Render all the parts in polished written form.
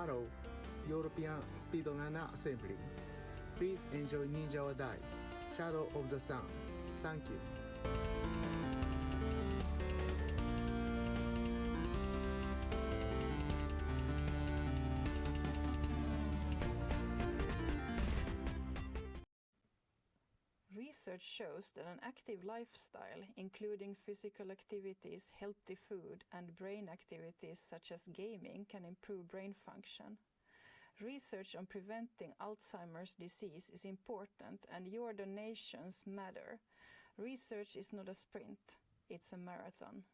Hello, European Speedrunner Assembly. Please enjoy Ninja or Die, Shadow of the Sun. Thank you. Research shows that an active lifestyle, including physical activities, healthy food, and brain activities such as gaming, can improve brain function. Research on preventing Alzheimer's disease is important, and your donations matter. Research is not a sprint, it's a marathon.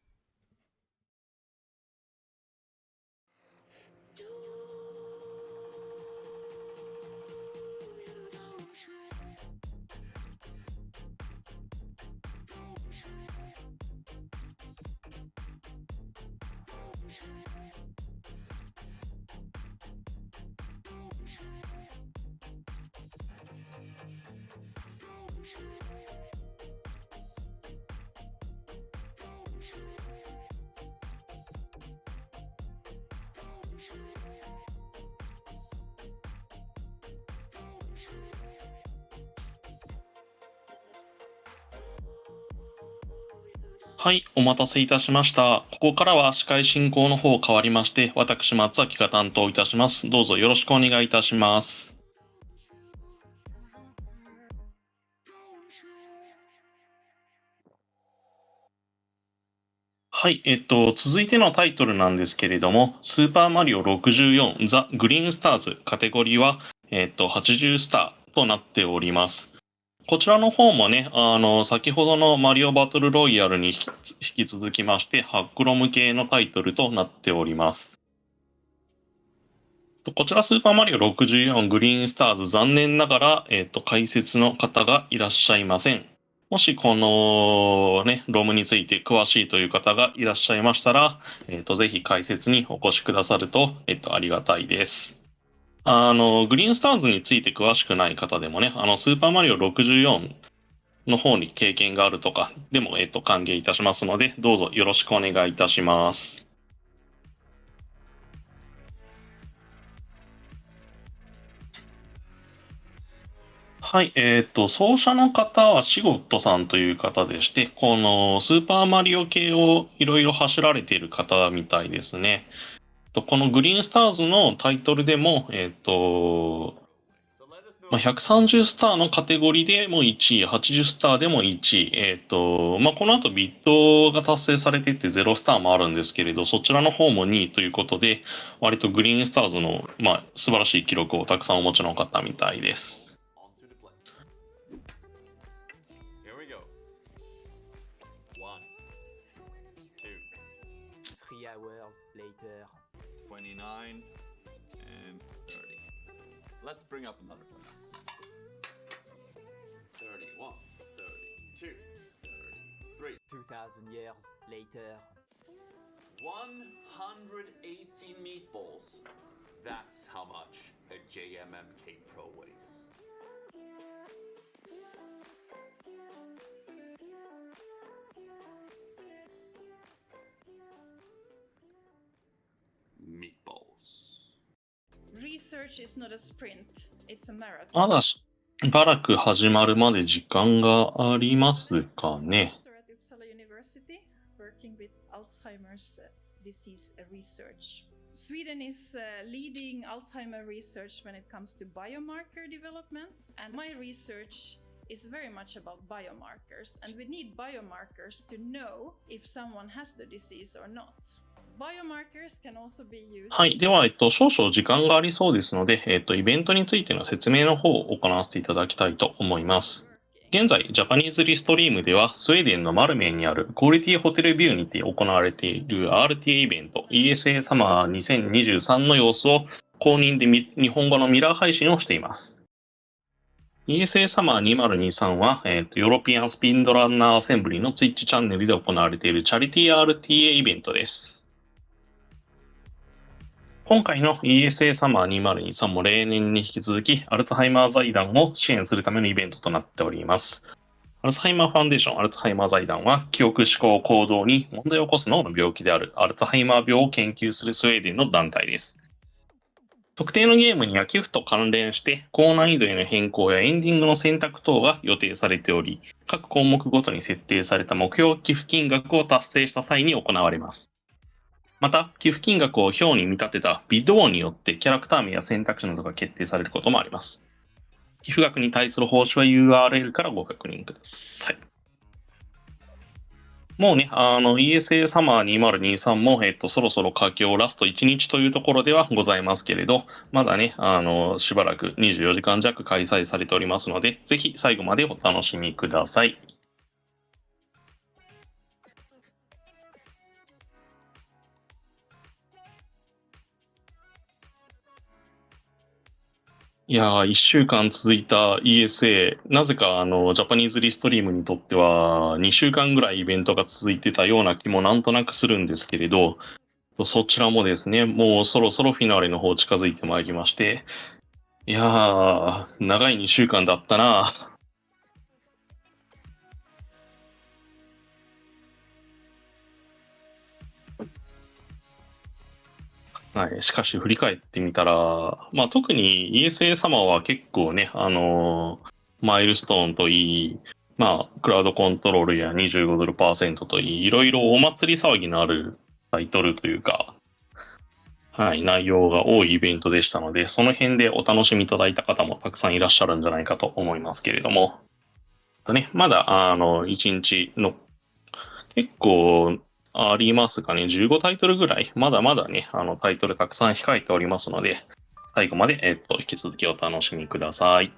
はい、お待たせいたしました。ここからは司会進行の方変わりまして、私、松崎が担当いたします。どうぞよろしくお願いいたします。はい、続いてのタイトルなんですけれども、スーパーマリオ64ザ・グリーンスターズカテゴリーは、80スターとなっております。こちらの方もね、先ほどのマリオバトルロイヤルに引き続きまして、ハックロム系のタイトルとなっております。こちらスーパーマリオ64グリーンスターズ、残念ながら、解説の方がいらっしゃいません。もしこのね、ロムについて詳しいという方がいらっしゃいましたら、ぜひ解説にお越しくださると、ありがたいです。グリーンスターズについて詳しくない方でもね、スーパーマリオ64の方に経験があるとかでも、歓迎いたしますので、どうぞよろしくお願いいたします。はい、奏者の方はシゴットさんという方でして、このスーパーマリオ系をいろいろ走られている方みたいですね。このグリーンスターズのタイトルでも、130スターのカテゴリーでも1位、80スターでも1位、この後ビットが達成されていって0スターもあるんですけれど、そちらの方も2位ということで、割とグリーンスターズの、素晴らしい記録をたくさんお持ちの方みたいです。29 and 30. Let's bring up another one. 31, 32, 33. 2,000 years later. 118 meatballs. That's how much a JMMK Pro weighs. Research is not a sprint, it's a marathon. まだしばらく始まるまで時間がありますかね。At Uppsala University, working with Alzheimer's disease research. Sweden is leading Alzheimer research when it comes to biomarker development, and my research is very much about biomarkers, and we need biomarkers to know if someone has the disease or not. はい。では、少々時間がありそうですので、イベントについての説明の方を行わせていただきたいと思います。現在、ジャパニーズリストリームでは、スウェーデンのマルメンにあるクオリティホテルビューにて行われている RTA イベント ESA サマー2023の様子を公認で日本語のミラー配信をしています。ESA サマー2023は、ヨーロピアンスピードランナーアセンブリの Twitch チャンネルで行われているチャリティー RTA イベントです。今回の ESA サマー2023も例年に引き続き、アルツハイマー財団を支援するためのイベントとなっております。アルツハイマーファンデーションアルツハイマー財団は、記憶思考行動に問題を起こす脳の病気であるアルツハイマー病を研究するスウェーデンの団体です。特定のゲームには寄付と関連して高難易度への変更やエンディングの選択等が予定されており、各項目ごとに設定された目標寄付金額を達成した際に行われます。また、寄付金額を表に見立てたビッドウォンによってキャラクター名や選択肢などが決定されることもあります。寄付額に対する報酬は URL からご確認ください。もうね、ESA サマー2023も、そろそろ佳境ラスト1日というところではございますけれど、まだね、しばらく24時間弱開催されておりますので、ぜひ最後までお楽しみください。いやー、1週間続いた ESA、なぜかジャパニーズリストリームにとっては、2週間ぐらいイベントが続いてたような気もなんとなくするんですけれど、そちらもですね、もうそろそろフィナーレの方近づいてまいりまして、いやー、長い2週間だったな。はい、しかし振り返ってみたら、まあ特に ESA サマーは結構ね、マイルストーンといい、まあクラウドコントロールや25ドルパーセントといい、いろいろお祭り騒ぎのあるタイトルというか、はい、内容が多いイベントでしたので、その辺でお楽しみいただいた方もたくさんいらっしゃるんじゃないかと思いますけれども、ね、まだ、1日の、結構、ありますかね、15タイトルぐらい、まだまだね、タイトルたくさん控えておりますので、最後まで、引き続きお楽しみください。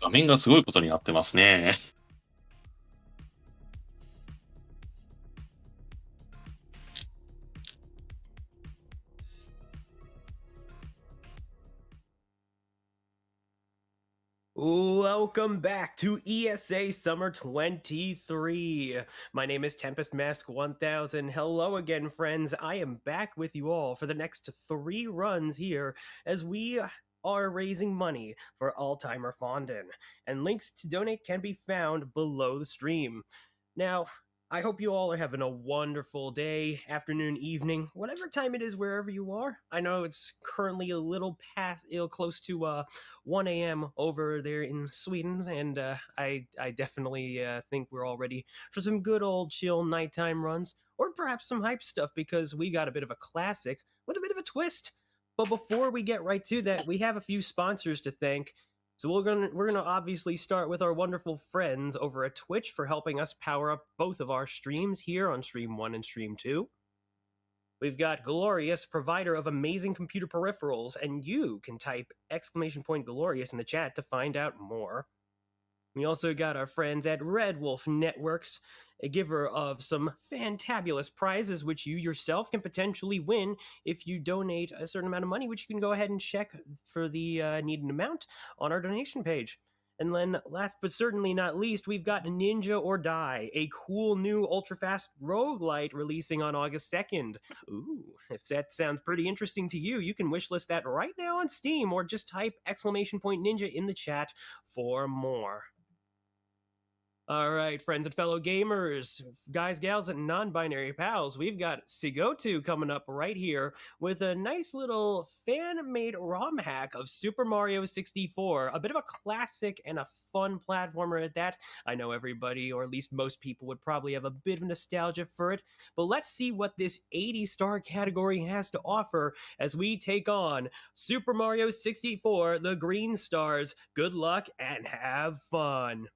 画面がすごいことになってますね。Welcome back to ESA Summer 23. My name is Tempest Mask 1000. Hello again, friends. I am back with you all for the next 3 runs here as we are raising money for Alzheimer Fondant, and links to donate can be found below the stream. Now, I hope you all are having a wonderful day, afternoon, evening, whatever time it is wherever you are. I know it's currently a little past, close to 1 a.m. over there in Sweden, and I definitely think we're all ready for some good old chill nighttime runs, or perhaps some hype stuff because we got a bit of a classic with a bit of a twist. But before we get right to that, we have a few sponsors to thank. So we're gonna obviously start with our wonderful friends over at Twitch for helping us power up both of our streams here on Stream 1 and Stream 2. We've got Glorious, provider of amazing computer peripherals, and you can type !Glorious in the chat to find out more. We also got our friends at Red Wolf Networks, a giver of some fantabulous prizes which you yourself can potentially win if you donate a certain amount of money, which you can go ahead and check for the needed amount on our donation page. And then, last but certainly not least, we've got Ninja or Die, a cool new ultra-fast roguelite releasing on August 2nd. Ooh, if that sounds pretty interesting to you, you can wishlist that right now on Steam or just type !Ninja in the chat for more. All right, friends and fellow gamers, guys, gals, and non-binary pals, we've got Sigotu coming up right here with a nice little fan-made ROM hack of Super Mario 64, a bit of a classic and a fun platformer at that. I know everybody, or at least most people, would probably have a bit of nostalgia for it, but let's see what this 80-star category has to offer as we take on Super Mario 64, the Green Stars. Good luck and have fun.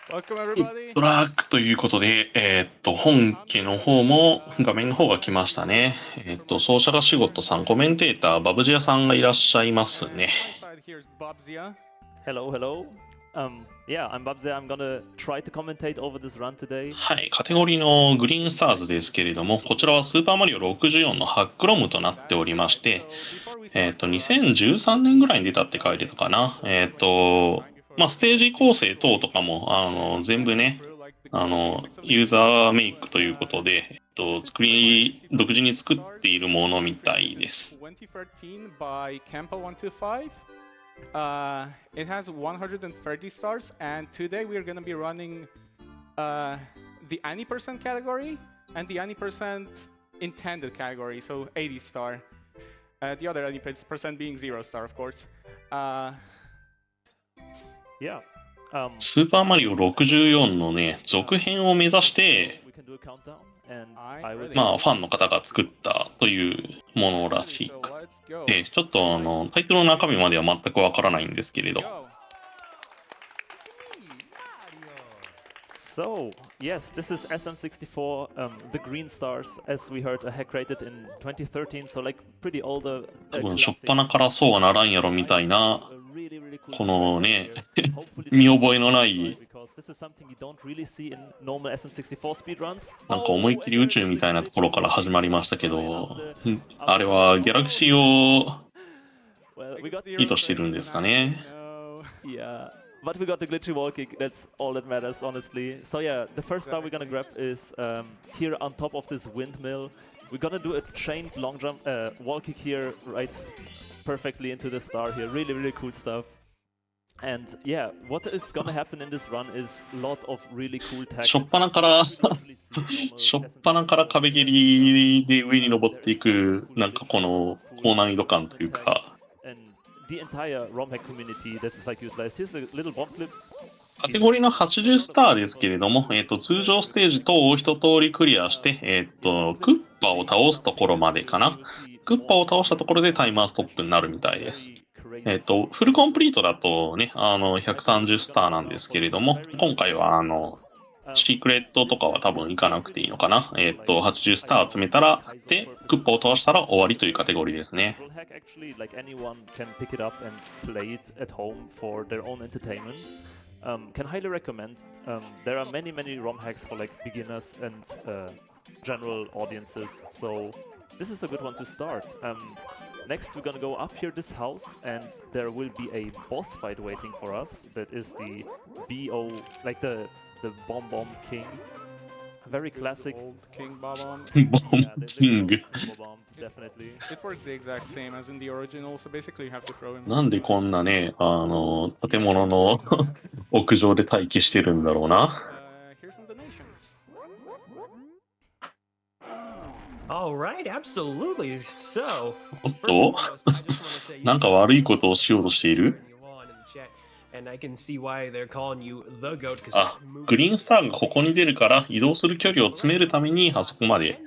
Welcome everybody. トラックということで、本家の方も画面の方が来ましたね。奏者が仕事さん、コメンテーター、バブジアさんがいらっしゃいますね。My side here is Babzia. Hello, hello. Yeah, I'm Babze. I'm gonna try to commentate over this run today. はい、カテゴリーのグリーンスターズですけれども、こちらはスーパーマリオ64のハックロムとなっておりまして、2013年ぐらいに出たって書いてたかな。ステージ構成等とかも、全部ね、ユーザーメイクということで、独自に作っているものみたいです。2013 by Campa125. It has 130 stars, and today we are going to be running the any percent category and the any percent intended category, so 80 star. The other any percent being 0 star, of course. Yeah. スーパーマリオ64のね、続編を目指して、We can do a countdown, and I will. ファンの方が作ったというものらしい。So let's go. ちょっとタイトルの中身までは全くわからないんですけれど。Go. So, yes, this is SM64, the Green Stars, as we heard, a hack created in 2013, so like pretty older. 多分、しょっぱなからそうはならんやろみたいな、このね、見覚えのない、なんか思いっきり宇宙みたいなところから始まりましたけど、あれはギャラクシーを意図してるんですかね。Yeah. But we got the glitchy wall kick, that's all that matters, honestly. So yeah, the first star we're gonna grab is here on top of this windmill. We're gonna do a chained long jump, wall kick here, right perfectly into the star here. Really, really cool stuff. And yeah, what is gonna happen in this run is a lot of really cool tech. しょっぱなから壁蹴りで上に登っていく、なんかこの高難易度感というか、The entire ROM hack community that's like utilized. Here's a little bomb clip. カテゴリーの80スターですけれども、通常ステージ等を一通りクリアして、クッパを倒すところまでかな。クッパを倒したところでタイマーストップになるみたいです。フルコンプリートだとね、130スターなんですけれども、今回はシークレットとかは多分行かなくていいのかな。80スター集めたら、で、クッパを倒したら終わりというカテゴリーですね。Actually, like anyone can pick it up and play it at home for their own entertainment. Can highly recommend. There are many ROM hacks for like beginners and general audiences. So this is a good one to start. Next, we're gonna go up here this house, and there will be a boss fight waiting for us. That is the BO, like the Bomb King. Very classic. Old King Bomb. Bomb King. Definitely. It works the exact same as in the original, so basically you have to throw him. なんでこんなね、建物の屋上で待機してるんだろうな。Here's some donations. All right, absolutely. So, おっと、なんか悪いことをしようとしている？あ、グリーンスターがここに出るから移動する距離を詰めるためにあそこまで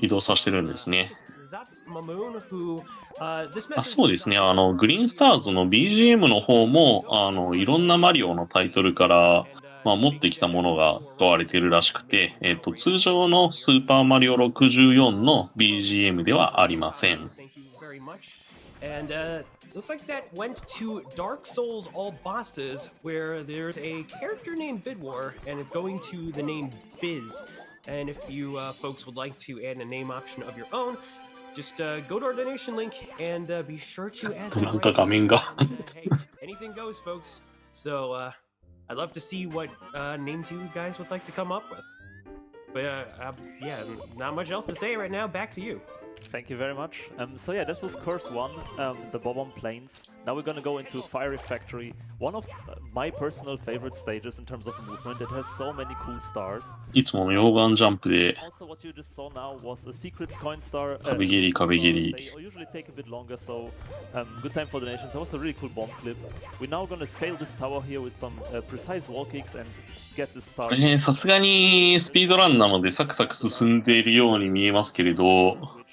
移動させてるんですね。そうですね。グリーンスターズの BGM の方もいろんなマリオのタイトルから持ってきたものが使われているらしくて、通常のスーパーマリオ64の BGM ではありません。Looks like that went to Dark Souls All Bosses, where there's a character named Bidwar, and it's going to the name Biz. And if you folks would like to add a name option of your own, just go to our donation link and be sure to add that. なんか画面が Hey, anything goes, folks. So I'd love to see what names you guys would like to come up with. But yeah, not much else to say right now. Back to you. Thank you very much. So yeah, that was course 1, the Bob-omb Plains. Now we're gonna go into Fiery Factory, one of my personal favorite stages in terms of movement. It has so many cool stars. いつもの溶岩ジャンプで Also, what you just saw now was a secret coin star. 壁切り壁切り They usually take a bit longer, so good time for donations. That was a really cool bomb clip. We're now gonna scale this tower here with some precise wall kicks and get this star. さすがにスピードランなのでサクサク進んでいるように見えますけれど、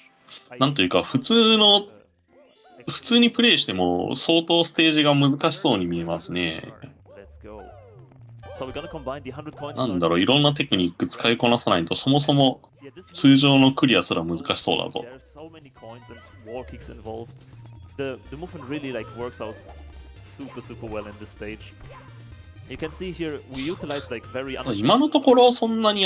なんというか普通にプレイしても相当ステージが難しそうに見えますね。なんだろう、いろんなテクニック使いこなさないとそもそも通常のクリアすら難しそうだぞ。今のところそんなに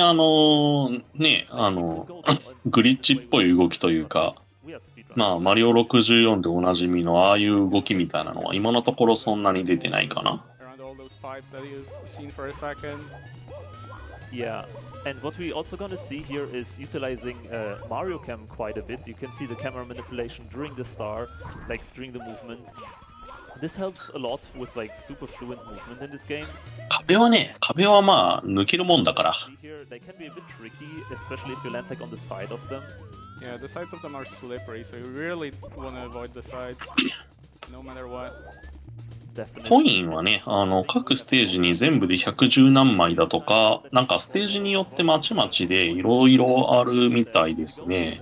グリッチっぽい動きというか、まあマリオ64でおなじみのああいう動きみたいなのは今のところそんなに出てないかな。Yeah, and what we also gonna see here is utilizing Mario Cam quite a bit. You can see the camera manipulation during the star, like during the movement. This helps a lot with like super fluent movement in this game. 壁はまあ抜けるもんだから。See here, they can be a bit tricky, especially if you land like on the side of them. Yeah, the sides of them are slippery, so you really want to avoid the sides, no matter what. コインはね、各ステージに全部で110何枚だとか、なんかステージによってまちまちでいろいろあるみたいですね。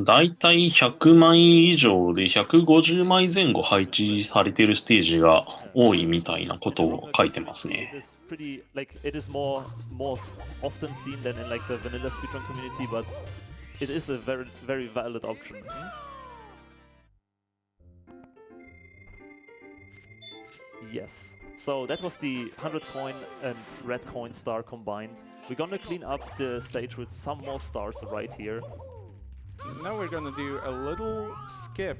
だいたい100枚以上で150枚前後配置されているステージが多いみたいなことを書いてますね。It is a very, very valid option. Yes. So that was the 100 coin and red coin star combined. We're gonna clean up the stage with some more stars right here. Now we're gonna do a little skip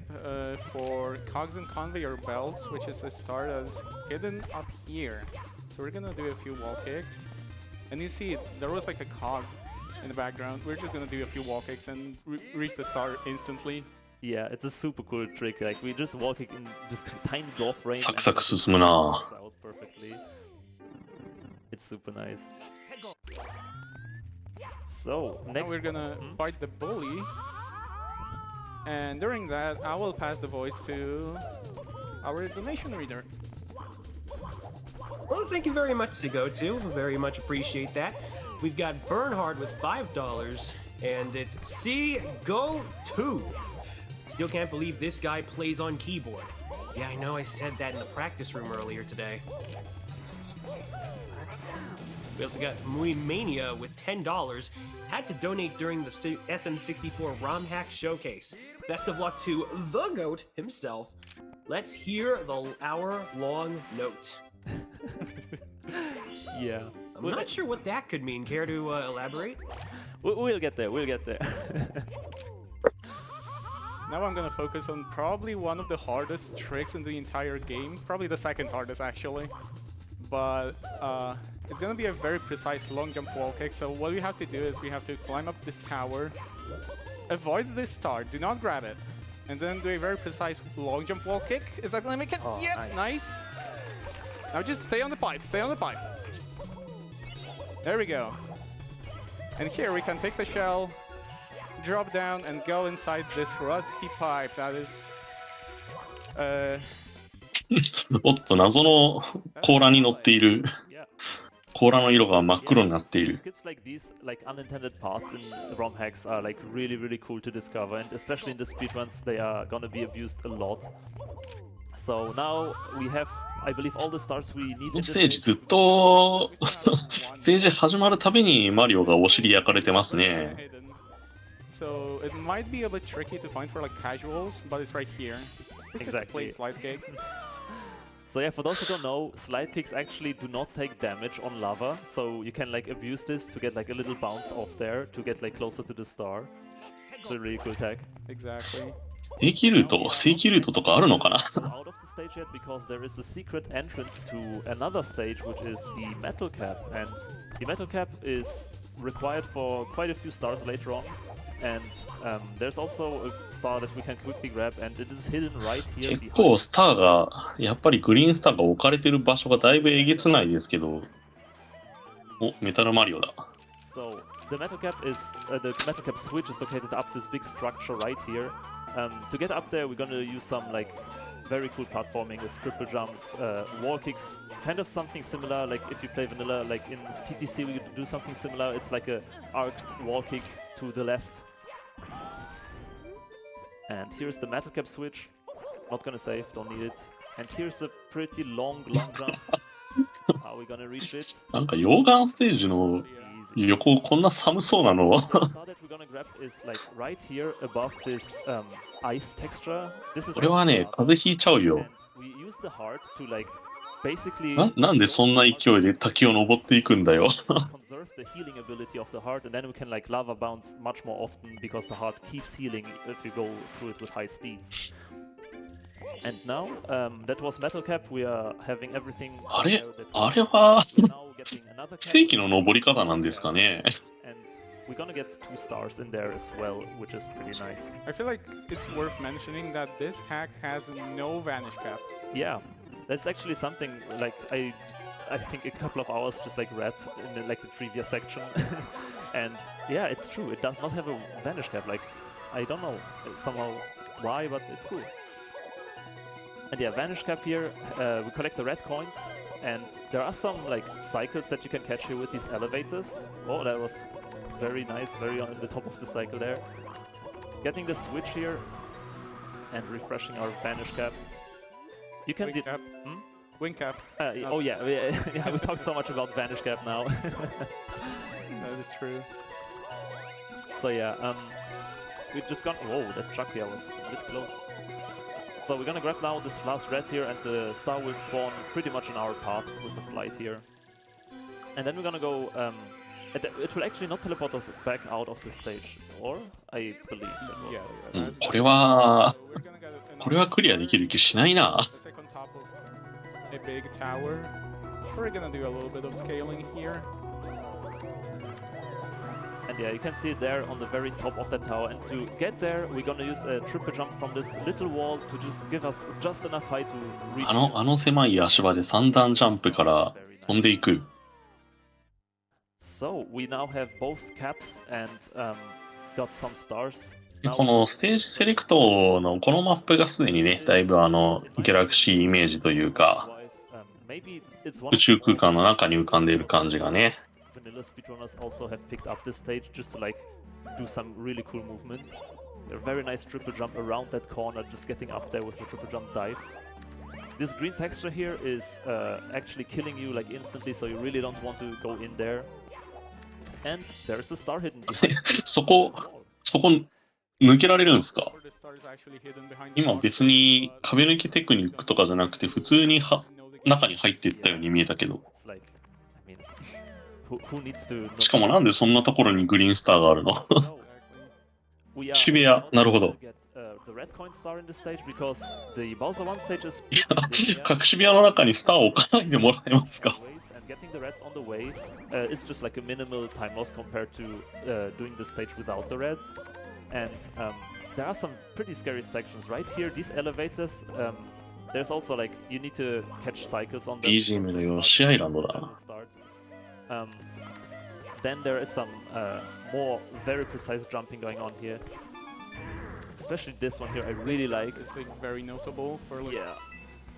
for cogs and conveyor belts, which is a star that's hidden up here. So we're gonna do a few wall kicks. And you see, there was like a cog in the background. We're just gonna do a few wall kicks and reach the star instantly. Yeah, it's a super cool trick. Like we just wall kick in this tiny dwarf frame. サクサク進むな。It's super nice. So now next we're gonna fight the bully, and during that, I will pass the voice to our donation reader. Well, thank you very much, Sigotu. Very much appreciate that. We've got Bernhard with $5, and it's Sigotu. Still can't believe this guy plays on keyboard. Yeah, I know I said that in the practice room earlier today. We also got Muy Mania with $10. Had to donate during the SM64 ROM hack showcase. Best of luck to the GOAT himself. Let's hear the hour-long note. Yeah. I'm not sure what that could mean. Care to elaborate? We'll get there. We'll get there. Now I'm gonna focus on probably one of the hardest tricks in the entire game. Probably the second hardest, actually. But it's gonna be a very precise long jump wall kick. So what we have to do is we have to climb up this tower, avoid this star, do not grab it, and then do a very precise long jump wall kick. Is that gonna make it? Oh, yes, nice. Now just stay on the pipe, stay on the pipe. There we go. And here we can take the shell, drop down, and go inside this rusty pipe. That is... おっと、謎の甲羅に乗っている。甲羅の色が真っ黒になっている。Skips like these, like unintended paths in ROM hacks are like really, really cool to discover, and especially in the speedruns, they are gonna be abused a lot. So now we have, I believe, all the stars we need. このステージずっとステージ始まるたびにマリオがお尻焼かれてますね。So it might be a bit tricky to find for like casuals, but it's right here. It's exactly. Slide cake. So yeah, for those who don't know, slide kicks actually do not take damage on lava, so you can like abuse this to get like a little bounce off there to get like closer to the star. It's a really cool tech. Exactly. 正規ルート、正規ルートとかあるのかな Go out of the stage yet because there is a secret entrance to another stage, which is the metal cap, and the metal cap is required for quite a few stars later on. And there's also a star that we can quickly grab, and it is hidden right here 結 behind. 構スターが、やっぱりグリーンスターが置かれてる場所がだいぶえげつないですけど。お、メタルマリオだ。So the metal cap switch is located up this big structure right here. To get up there, we're gonna use some like very cool platforming with triple jumps, wall kicks, kind of something similar. Like if you play vanilla, like in TTC, we do something similar. It's like a arced wall kick to the left. And here's the metal cap switch. Not gonna save, don't need it. And here's a pretty long jump. How are we gonna reach it? なんか溶岩ステージの Easy. 横こんな寒そうなの The star that we're gonna grab is like right here above this ice texture. This is これはね、風邪ひいちゃうよ。 and we use the heart to like basically なんでそんな勢いで滝を登っていくんだよ。 conserve the healing ability of the heart, and then we can like lava bounce much more often because the heart keeps healing if you go through it with high speeds. And now that was metal cap. We are having everything. あれ that あれは we're now getting another cap. 正規の登り方なんですかね。 And we're gonna get 2 stars in there as well, which is pretty nice. I feel like it's worth mentioning that this hack has no vanish cap. Yeah, that's actually something like I think a couple of hours just like read in like the trivia section, and yeah, it's true. It does not have a vanish cap. Like I don't know somehow why, but it's cool. And yeah, vanish cap here. We collect the red coins, and there are some like cycles that you can catch here with these elevators. Oh, that was very nice, very on the top of the cycle there. Getting the switch here and refreshing our vanish cap. You can Wing cap. Hmm? Wing cap. oh yeah, yeah, we talked so much about vanish cap now. That is true. So yeah, we just got. Whoa, that truck here was a bit close. So we're gonna grab now this last red here, and the star will spawn pretty much on our path with the flight here. And then we're gonna go. It will actually not teleport us back out of the stage, or I believe. It will. Yes. うんこれは、 We're gonna get an これはクリアできる気しないな。 It's like on top of a big tower. So we're gonna do a little bit of scaling here. And yeah, you can see it there on the very top of that tower. And to get there, we're gonna use a triple jump from this little wall to just give us just enough height to reach. あの狭い足場で3段ジャンプから飛んでいく。 So we now have both caps and got some stars. このステージセレクトのこのマップがすでにね、だいぶギャラクシーイメージというか、 Maybe it's one 宇宙空間の中に浮かんでいる感じがね。 vanilla speedrunners also have picked up this stage just to like do some really cool movement. A very nice triple jump around that corner, just getting up there with a triple jump dive. This green texture here is actually killing you like instantly, so you really don't want to go in there. And there's a star hidden behind. そこ抜けられるんですか Or the star is actually hidden behind the 今 rock. 別に壁抜きテクニックとかじゃなくて普通に know the 中に入っていったように見えたけど。 It's like, I mean, who needs to? しかもなんでそんなところにグリーンスターがあるの So, we are 渋谷、なるほど。 get the red coin star in the stage because the Bowser 1 stage is いや pretty linear. 隠し部屋の中にスターを置かないでもらえますか Ways, and getting the reds on the way is just like a minimal time loss compared to doing the stage without the reds. And there are some pretty scary sections right here. These elevators, there's also like you need to catch cycles on them. BGM のヨッシーアイランドだ。 Then there is some more very precise jumping going on here. Especially this one here, I really like. It's like very notable for like Yeah.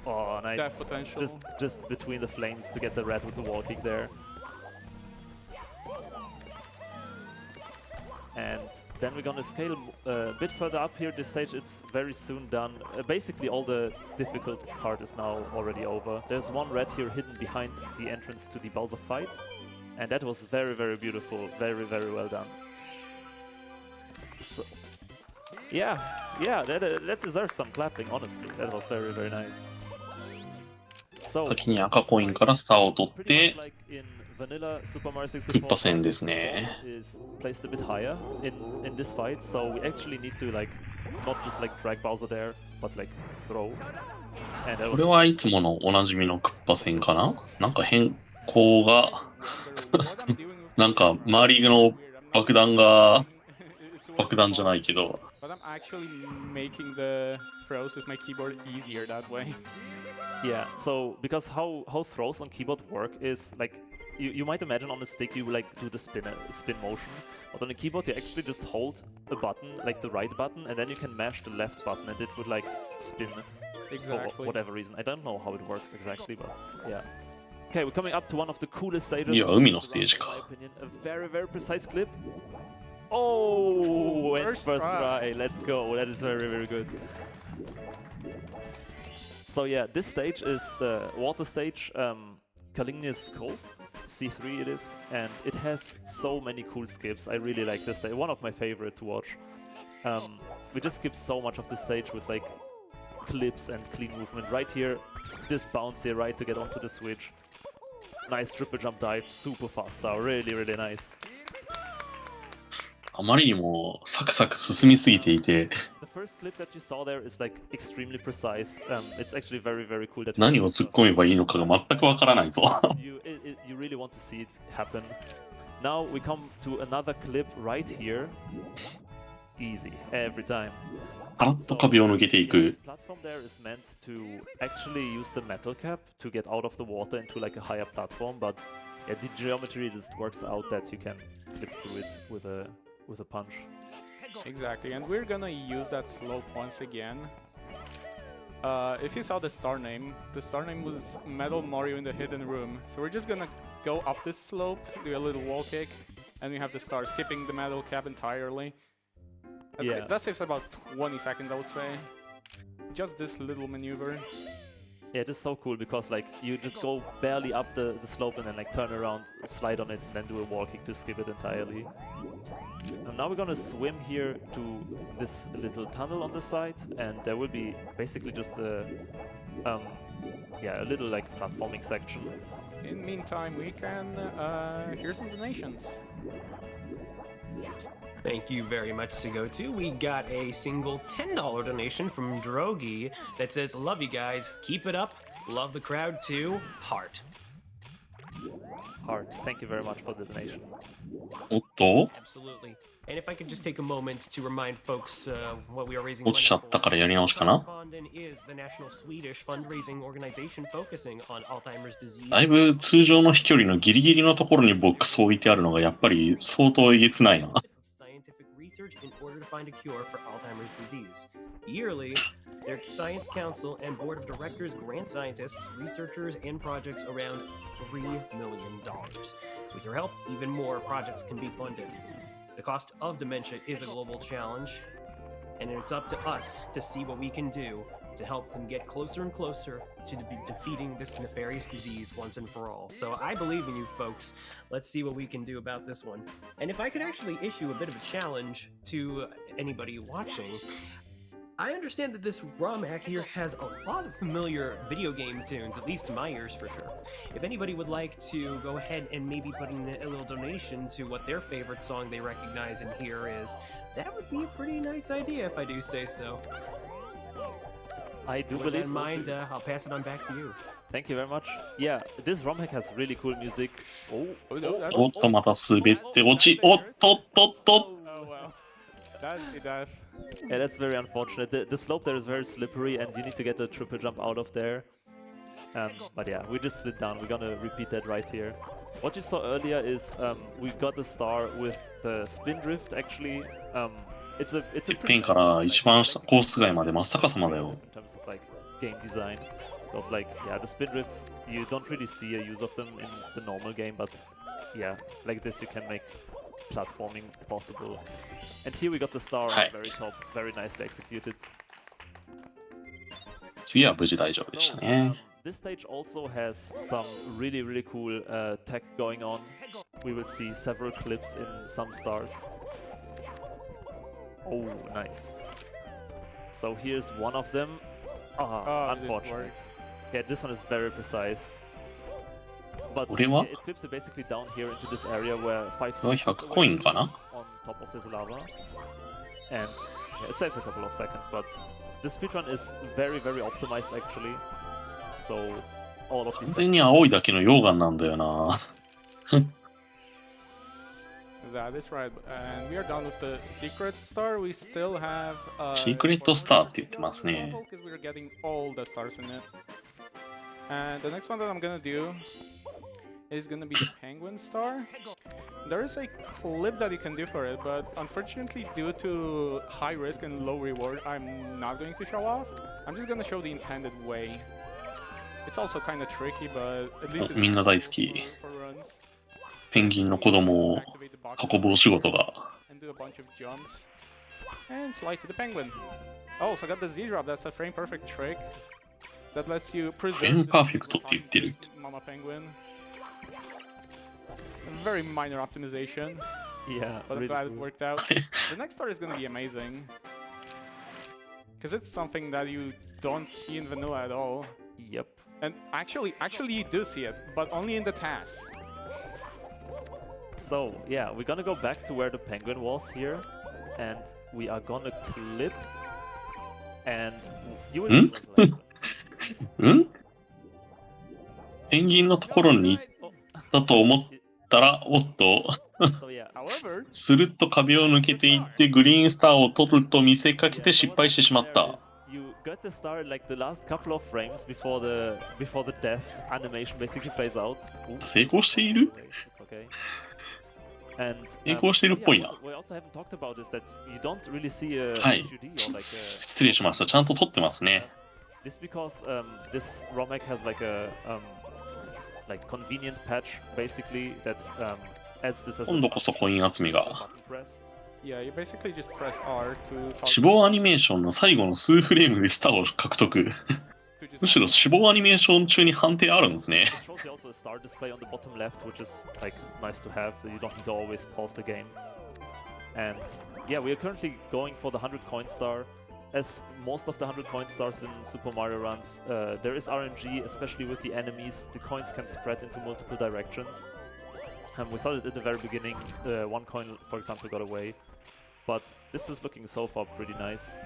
Oh, nice. death potential. Just between the flames to get the red with the wall kick there. And then we're gonna scale a bit further up here. This stage, it's very soon done. Basically, all the difficult part is now already over. There's one red here hidden behind the entrance to the Bowser fight. And that was very, very beautiful. Very, very well done. So, yeah, that deserves some clapping, honestly. That was very, very nice. So, 先に赤コインからスターを取っ pretty て much、like in vanilla Super Mario クッ 64, パ戦ですね。 is placed a bit higher in this fight, so we actually need to like not just like drag Bowser there, but like throw. And that こ was れはいつものおなじみのクッパ戦かな。なんか変更が、なんか周りの爆弾が爆弾じゃないけど、 But I'm actually making the throws with my keyboard easier that way. yeah. So because how throws on keyboard work is like you might imagine on the stick you like do the spin motion, but on the keyboard you actually just hold a button like the right button and then you can mash the left button and it would like spin for Exactly. whatever reason. I don't know how it works exactly, but yeah. Okay, we're coming up to one of the coolest stages. いや、海のステージ In my か。 opinion, a very very precise clip. Oh, and First first try. try. Let's go. That is very very good. So yeah, this stage is the water stage, Kaligni's Cove, C3 it is, and it has so many cool skips. I really like this stage, one of my favorite to watch. We just skip so much of the stage with like clips and clean movement. Right here, this bounce here, right to get onto the switch. Nice triple jump dive, super fast star, really really nice. あまりにもサクサク進みすぎていて、 The first clip that you saw there is like extremely precise. It's actually very very cool that 何を突っ込めばいいのかが全くわからないぞ。 you really want to see it happen. Now we come to another clip right here. Easy every time. パラッと壁を抜けてい Yeah, く this。platform there is meant to actually use the metal cap to get out of the water into like a higher platform, but yeah, the geometry just works out that you can clip through it with a punch. Exactly, and we're gonna use that slope once again. If you saw the star name was Metal Mario in the Hidden Room. So we're just gonna go up this slope, do a little wall kick, and we have the star skipping the metal cap entirely. Yeah. That saves about 20 seconds, I would say. Just this little maneuver. Yeah, this is so cool because like you just go barely up the slope and then like turn around, slide on it, and then do a wall kick to skip it entirely. And now we're gonna swim here to this little tunnel on the side, and there will be basically just a little like platforming section. In meantime, we can hear some donations. Thank you very much, Sigotu. We got a single $10 donation from Drogi that says, "Love you guys, keep it up, love the crowd too, heart." Heart, thank you very much for the donation. おっと Absolutely. And if I could just take a moment to remind folks what we are raising 落ちちゃったからやり直しかな。 Fonden is the national Swedish fundraising organization focusing on Alzheimer's disease. だいぶ通常の飛距離のギリギリのところにボックスを置いてあるのがやっぱり相当えげつないな。 Scientific research in order to find a cure for Alzheimer's disease. Yearly, their science council and board of directors grant scientists, researchers, and projects around $3 million. With your help, even more projects can be funded. The cost of dementia is a global challenge, and it's up to us to see what we can do to help them get closer and closer to defeating this nefarious disease once and for all. So I believe in you folks. Let's see what we can do about this one. And if I could actually issue a bit of a challenge to anybody watching, I understand that this ROM hack here has a lot of familiar video game tunes, at least to my ears for sure. If anybody would like to go ahead and maybe put in a little donation to what their favorite song they recognize and hear is, that would be a pretty nice idea if I do say so. I do With that believe in so. mind, I'll pass it on back to you. Thank you very much. Yeah, this ROM hack has really cool music. Oh,おっとまた滑って落ち、おっとっとっと。 Oh well. That yeah, that's very unfortunate. The slope there is very slippery and you need to get a triple jump out of there. But yeah, we just slid down. We're gonna repeat that right here. What you saw earlier is we got a star with the spin drift actually. It's a てっぺんから一番下コース外まで真っ逆さまだよ。 in terms of like game design. Because like yeah, the spin drifts you don't really see a use of them in the normal game, but yeah, like this you can make platforming possible. And here we got the star on the very top, very nicely executed. 次は無事大丈夫でしたね。 This stage also has some really really cool tech going on. We will see several clips in some stars. Oh, nice. So here's one of them. didn't Unfortunate. work. Yeah, this one is very precise. But これは it clips it basically down here into this area where 5 これは seconds 100コインかな on top of this lava. And yeah, it saves a couple of seconds, but this speedrun is very, very optimized actually. So all of 完 these 全に青いだけの溶岩なんだよな。 That is right. And we are done with the secret star. We still have シークレットスターって言ってますね。 because we're getting all the stars in it. And the next one that I'm gonna do is gonna be the penguin star. There is a clip that you can do for it, but unfortunately due to high risk and low reward, I'm not going to show off. I'm just gonna show the intended way. It's also kind of tricky, but at least it's みんな大好き。 for runs. ペンギンの子供を Activate the box 運ぶお仕事が。 and do a bunch of jumps and slide to the penguin. Oh, so I got the Z drop. That's a frame perfect trick that lets you フレー preserve ム the パーフェクトって言ってる。 Mama penguin. A very minor optimization, yeah, but I'm really glad it cool. worked out. The next star is gonna be amazing because it's something that you don't see in vanilla at all. Yep. And actually you do see it, but only in the task. So yeah, we're gonna go back to where the penguin was here, and we are gonna clip, and you will see what will happen. んペンギンのところに行ったと思ったら、おっと、 So yeah, However, スルッと壁を抜けていってグリーンスターを取ると見せかけて失敗してしまった。 you got the star like the last couple of frames before the death animation basically plays out. Ooh, 成功している it's okay. And 成功してるっぽいな。 what we also haven't talked about is that you don't really see a はい。 HUD or like a 失礼しました。ちゃんと取ってますね。 This because this ROM hack has like a like convenient patch basically that adds this as a 今度こそコイン集めが。 button press. yeah, you basically just press R to talk 死亡アニメーションの最後の数フレームでスターを獲得。 to just むしろ死亡アニメーション中に判定あるんですね。 It shows you also a star display on the bottom left, which is like nice to have, so you don't need to always pause the game. And yeah, we are currently going for the 100 coin star. As most of the 100 coin stars in Super Mario runs, there is RNG, especially with the enemies. The coins can spread into multiple directions. We saw it at the very beginning. One coin, for example, got away. But this is looking so far pretty nice.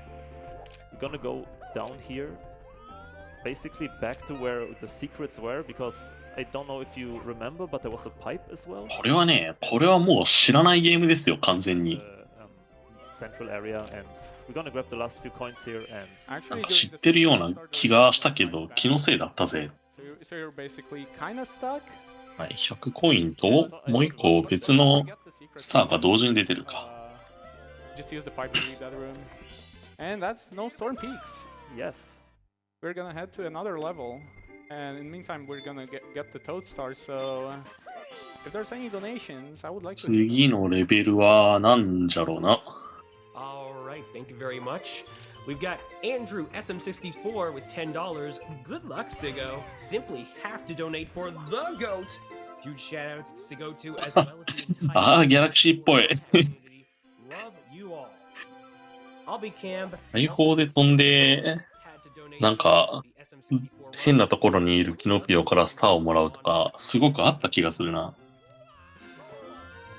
We're gonna go down here, basically back to where the secrets were, because I don't know if you remember, but there was a pipe as well. これはね、これはもう知らないゲームですよ、完全に。 Central area, and we're gonna grab the last few coins here and なん actually か doing 知っ the てるよう secret な star 気 doesn't が work したけ like ど、 that. 気のせいだったぜ。 So you're basically kind of stuck. はい、100コインともう一個別のスターが同時に出てるか。 Just use the pipe to leave that room. And that's no storm peaks. yes. We're gonna head to another level. And in the meantime, we're gonna get the Toad Star. So if there's any donations, I would like to. 次のレベルはなんじゃろうな。 Alright, thank you very much. We've got Andrew SM64 with $10. Good luck, Sigo. Simply have to donate for the GOAT. Huge shout outs to Sigo2 as well as the entire ああ、ギャラクシーっぽい。 community. Love you all. I'll be Cam. 大砲で飛んで、なんか変なところにいるキノピオからスターをもらうとか、すごくあった気がするな。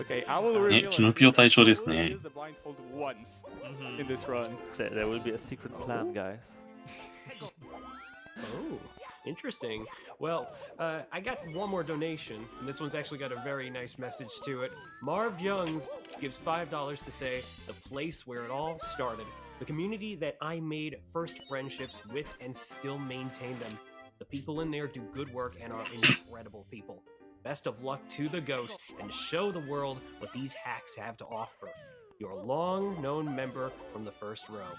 Okay, I will ね、 reveal キノピオ対象です I will ね use。the blindfold once in this run. There will be a secret plan, guys. Oh, interesting. Well, I got one more donation, and this one's actually got a very nice message to it. Marv Youngs gives $5 to say the place where it all started, the community that I made first friendships with and still maintain them. The people in there do good work and are incredible people. Best of luck to the GOAT and show the world what these hacks have to offer. Your long-known member from the first row.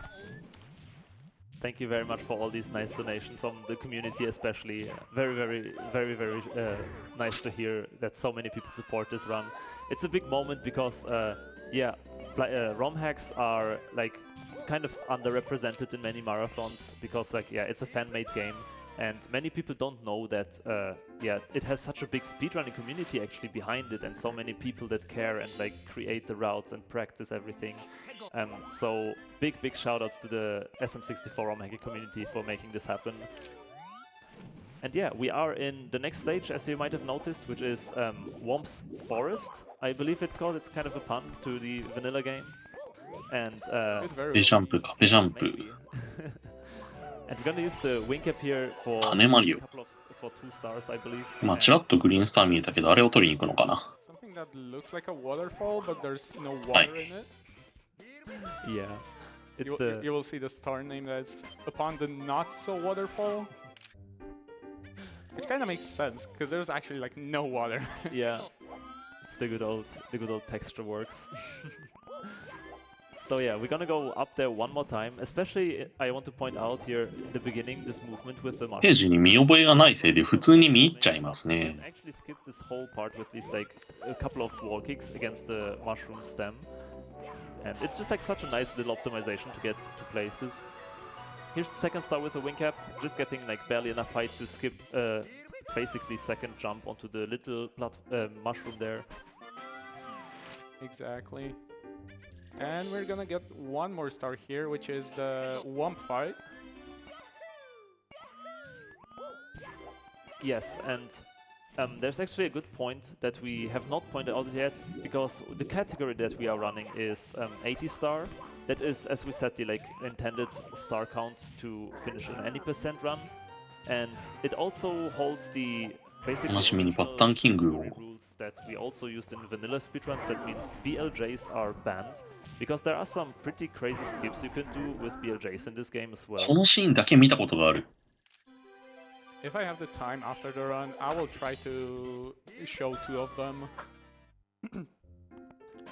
Thank you very much for all these nice donations from the community, especially. Very nice to hear that so many people support this run. It's a big moment because, ROM hacks are like kind of underrepresented in many marathons because, it's a fan-made game. And many people don't know that, it has such a big speedrunning community actually behind it, and so many people that care and like create the routes and practice everything. So big shout outs to the SM64 ROM hacking community for making this happen. And yeah, we are in the next stage, as you might have noticed, which is Womp's Forest, I believe it's called. It's kind of a pun to the vanilla game. And 壁ジャンプ、壁ジャンプ。 maybe. And we're gonna use the wing cap here for 羽マリオ。 for 2 stars, I believe. 今、ちらっとグリーンスター見えたけど、あれを取りに行くのかな。 Something that looks like a waterfall, but there's no water Hi. in it. Yeah. It's You, the you will see the star name that's upon the not so waterfall. Which kind of makes sense, because there's actually like no water. yeah. It's the good old texture works. So yeah, we're gonna go up there one more time. Especially, I want to point out here in the beginning this movement with the ペー mushroom. ジに見覚えがないせいで普通に見入っちゃいますね You can。actually skip this whole part with these like a couple of wall kicks against the mushroom stem. And it's just like such a nice little optimization to get to places. Here's the second star with the wing cap, just getting like barely enough height to skip basically second jump onto the little mushroom there. Exactly. And we're gonna get one more star here, which is the Womp fight. Yes, and there's actually a good point that we have not pointed out yet, because the category that we are running is 80 star. That is, as we said, the like intended star count to finish in any percent run, and it also holds the basically 同じみにバッタンキングを rules that we also used in vanilla speedruns. That means BLJs are banned, because there are some pretty crazy skips you can do with BLJs in this game as well. このシーンだけ見たことがある。 If I have the time after the run, I will try to show 2 of them.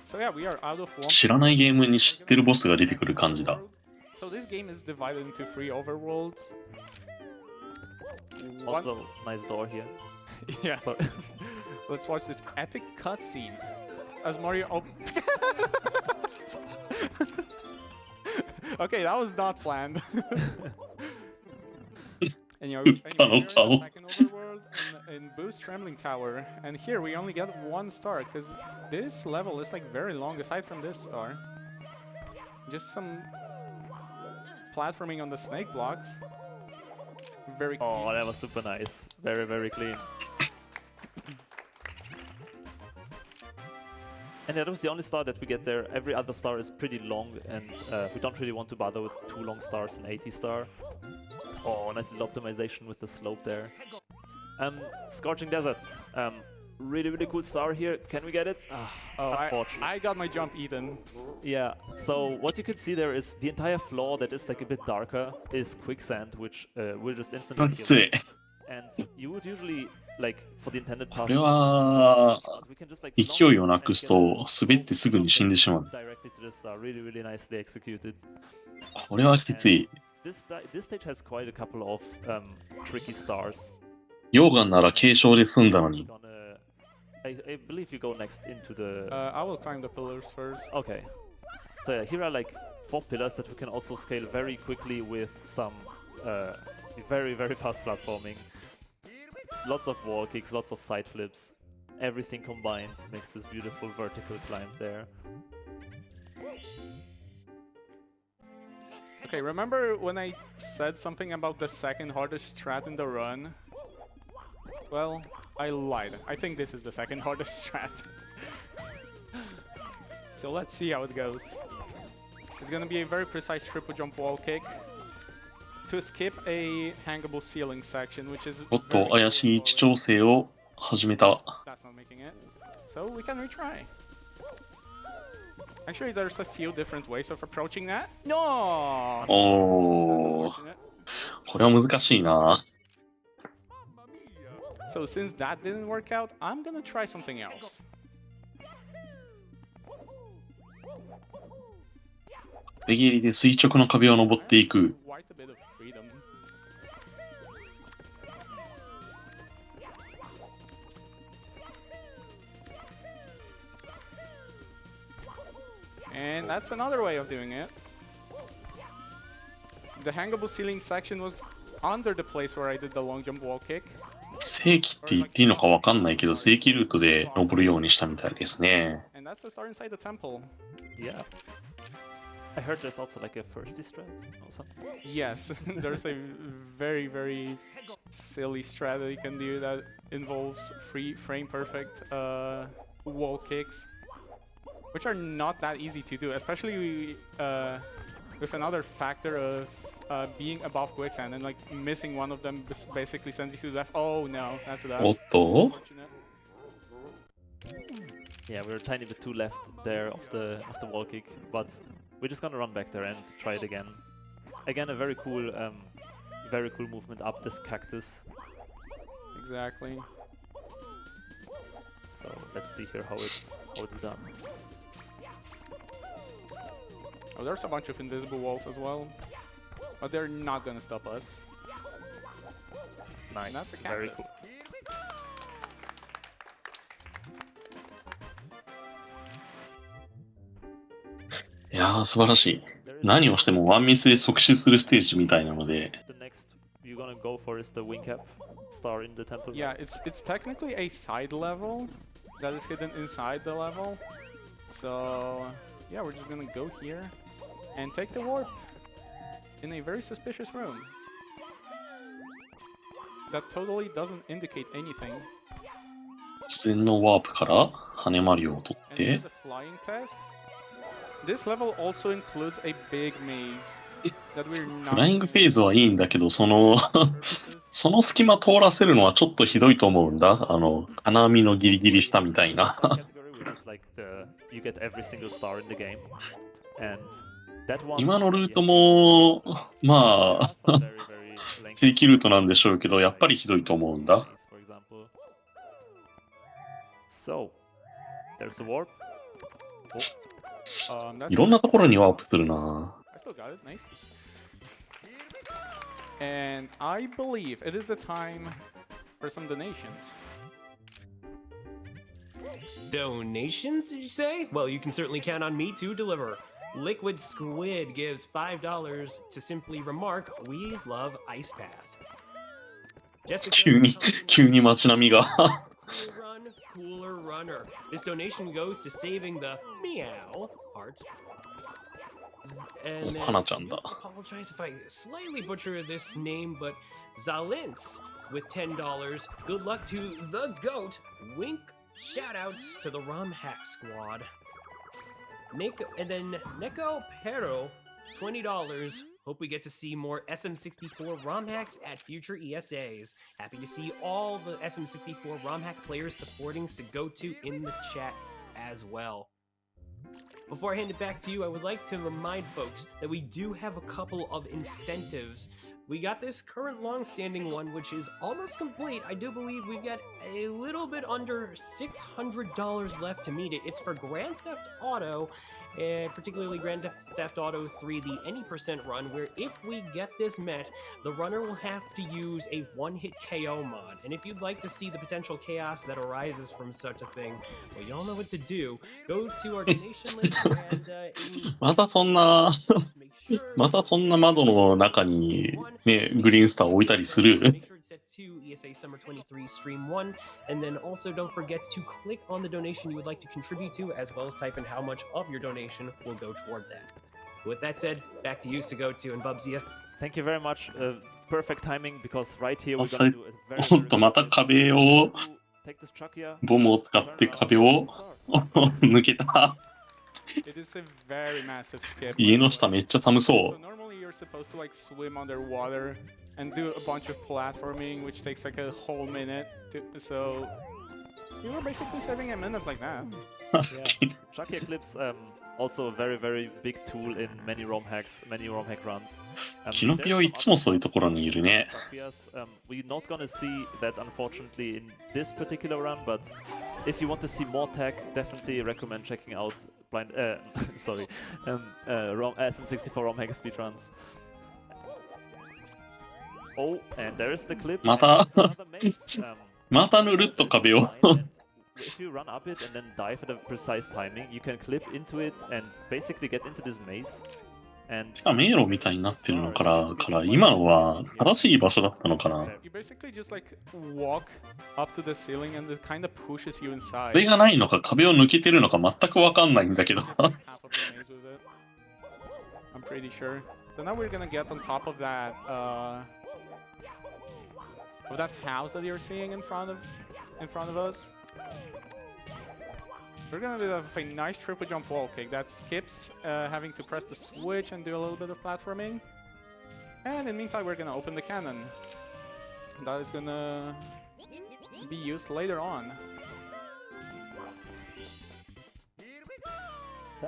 So yeah, we are out of Womp. 知らないゲームに知ってるボスが出てくる感じだ。 So this game is divided into 3 overworlds. One, Also, nice door here. yeah. Sorry. Let's watch this epic cutscene as Mario. Oh. Okay, that was not planned. And you're in the second overworld in Boo's Trembling Tower, and here we only get 1 star because this level is like very long. Aside from this star, just some platforming on the snake blocks. Very. Oh, that was super nice. Very, very clean. And yeah, that was the only star that we get there. Every other star is pretty long, and we don't really want to bother with 2 long stars in 80 star. Oh, nice little optimization with the slope there. Scorching Desert. Really, really cool star here. Can we get it? Oh, unfortunately. I got my jump eaten. Yeah, so what you can see there is the entire floor that is like a bit darker is quicksand, which will just instantly きつい。 And you would usually, like, for the intended path, これは we can just like 勢いをなくすと滑ってすぐに死んでしまう。 directly to the star. Really, really nicely executed. これはきつい。 This stage has quite a couple of tricky stars. 溶岩なら軽傷で済んだのに。 I believe you go next into the... I will climb the pillars first. Okay. So yeah, here are like 4 pillars that we can also scale very quickly with some very, very fast platforming. Lots of wall kicks, lots of side flips. Everything combined makes this beautiful vertical climb there. Okay, remember when I said something about the second hardest strat in the run? Well, I lied. I think this is the second hardest strat. So let's see how it goes. It's gonna be a very precise triple jump wall kick to skip a hangable ceiling section, which is おっと、怪しい位置調整を始めた。 That's not making it. So we can retry. Actually, there's a few different ways of approaching that. No! That's おー、 unfortunate. これは難しいな。 So since that didn't work out, I'm gonna try something else. ベギリで垂直の壁を登っていく。 Quite a bit of freedom. And that's another way of doing it. The hangable ceiling section was under the place where I did the long jump wall kick. 正規って言っていいのかわかんないけど、正規ルートで登るようにしたみたいですね。 And that's the star inside the temple. Yeah. I heard there's also like a thirsty strat or something. Yes, there's a very, very silly strat that you can do that involves frame perfect wall kicks, which are not that easy to do, especially with another factor of being above quicksand and like missing one of them basically sends you to the left. Oh no, that's that. おっと Unfortunate. Yeah, we're a tiny bit too left there of the wall kick, but we're just gonna run back there and try it again. Again, a very cool movement up this cactus. Exactly. So let's see here how it's done. Oh, there's a bunch of invisible walls as well, but they're not gonna stop us. Nice, That's a very cactus. cool. いやー素晴らしい。何をしてもワンミスで即死するステージみたいなので、 The next you're gonna go for is the wing cap star in the temple. Yeah, it's technically a side level that is hidden inside the level. So yeah, we're just gonna go here and take the warp in a very suspicious room that totally doesn't indicate anything. 自然のワープから羽マリオを取っ And て there's a flying test. This level also includes a big maze that we're not. フライングフェーズはいいんだけど、そのその隙間通らせるのはちょっとひどいと思うんだ。金網のギリギリ下みたいな。 Category, which is like you get every single star in the game, and that one. 今のルートも、まあ、 Some very, very lengthy 正規ルートなんでしょうけど、やっぱりひどいと思うんだ。 for example. So there's a warp. That's いろんなところにワープするな。 I still got it. Nice. And I believe it is the time for some donations. Donations, did you say? Well, you can certainly count on me to deliver. Liquid Squid gives $5 to simply remark, "We love Ice Path." Jessica, 急に街並みが。 Cool run, cooler runner. This donation goes to saving the meow heart. And then, Hana-chan-da. I apologize if I slightly butcher this name, but Zalintz with $10. Good luck to the GOAT. Wink shoutouts to the ROM Hack Squad. And then Neko Pero, $20. Hope we get to see more SM64 ROM hacks at future ESAs. Happy to see all the SM64 ROM hack players supporting Sigotu in the chat as well. Before I hand it back to you, I would like to remind folks that we do have a couple of incentives. We got this current long-standing one, which is almost complete. I do believe we've got a little bit under $600 left to meet it. It's for Grand Theft Auto, and particularly Grand Theft Auto 3, the any percent run, where if we get this met, the runner will have to use a one-hit KO mod. And if you'd like to see the potential chaos that arises from such a thing, well, y'all know what to do. Go to our donation link and... またそんな、またそんな窓の中にね、グリーンスターを置いたりする。 Make sure to set to ESA Summer 23 Stream 1, and then also don't forget to click on the donation you would like to contribute to, as well as type in how much of your donation will go toward that. With that said, back to you, Sigotu and Bubsia. Thank you very much. Perfect timing, because right here we're gonna do a very, おっと、また壁を、 take this truck here. ボムを使って壁を抜けた。 It is a very massive skip. 家の下めっちゃ寒そ So う。 normally you're supposed to like swim underwater and do a bunch of platforming, which takes like a whole minute. So you were basically saving a minute like that. Yeah. Truck here clips also a very, very big tool in many ROM hacks, many ROM hack runs. キノピオいつもそういうところにいるね。 We're not gonna see that unfortunately in this particular run, but if you want to see more tech, definitely recommend checking out SM64 ROM hack speedruns. Oh, and there is the clip. また There's another maze, またぬるっと壁を。 If you run up it and then dive at a precise timing, you can clip into it and basically get into this maze. And 迷路みたいになってるのから今のは正しい場所だったのかな。 You basically just like walk up to the ceiling and it kind of pushes you inside. 壁がないのか壁を抜けてるのか全くわかんないんだけど。 Half of the maze with it. pretty sure. So now we're gonna get on top of that house that you're seeing in front of us. We're gonna do a nice triple jump wall kick that skips having to press the switch and do a little bit of platforming. And in the meantime, we're gonna open the cannon. That is gonna be used later on.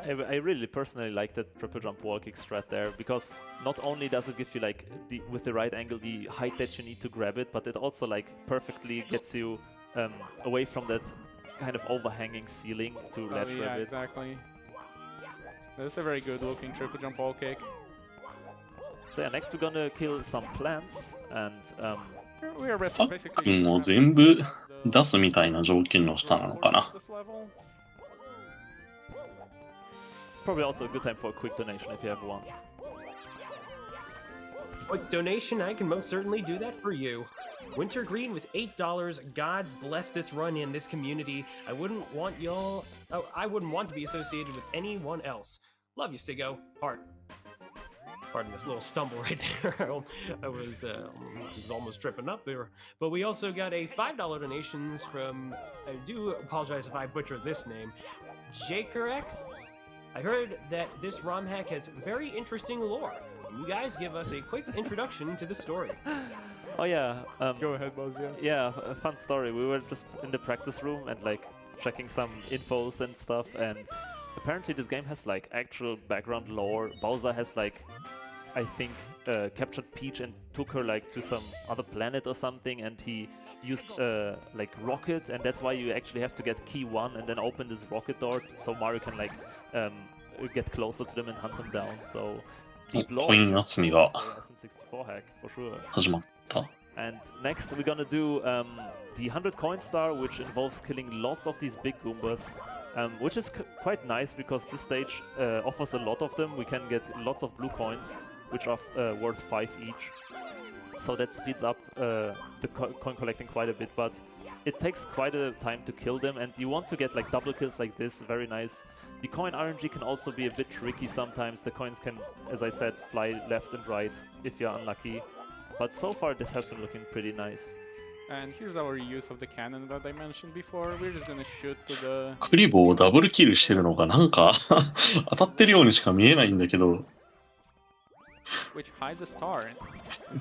I really personally like that triple jump wall kick strat there, because not only does it give you like with the right angle the height that you need to grab it, but it also like perfectly gets you away from that kind of overhanging ceiling to ledge grab yeah, it. exactly. That's a very good looking triple jump wall kick. So yeah, next we're gonna kill some plants and We are さっ basically きの just 全部出すみたいな条件の下なのかな。 this level. it's probably also a good time for a quick donation if you have one. Quick donation, I can most certainly do that for you. Wintergreen with $8. Gods bless this run in this community. I wouldn't want to be associated with anyone else. Love you, Sigo. Heart. Pardon this little stumble right there. I was almost tripping up there. But we also got a $5 donations from, I do apologize if I butchered this name, Jakerek. I heard that this ROM hack has very interesting lore. Can you guys give us a quick introduction to the story? Oh yeah. Go ahead, Buzz. Yeah, a fun story. We were just in the practice room and like checking some infos and stuff, and apparently this game has like actual background lore. Bowser has like, I think, captured Peach and took her like to some other planet or something, and he used like rocket, and that's why you actually have to get key 1 and then open this rocket door so Mario can like get closer to them and hunt them down. So deep lore. コイン集めが SM64 hack for sure. 始まった。 And next we're gonna do the 100 coin star, which involves killing lots of these big Goombas, which is quite nice because this stage offers a lot of them. We can get lots of blue coins, which are worth 5 each. So that speeds up the coin collecting quite a bit, but it takes quite a time to kill them, and you want to get like double kills like this, very nice. The coin RNG can also be a bit tricky sometimes. The coins can, as I said, fly left and right if you're unlucky. But so far this has been looking pretty nice. And here's our use of the cannon that I mentioned before. We're just gonna shoot to the... クリボーをダブルキルしてるのがなんか当たってるようにしか見えないんだけど、 which hides a star.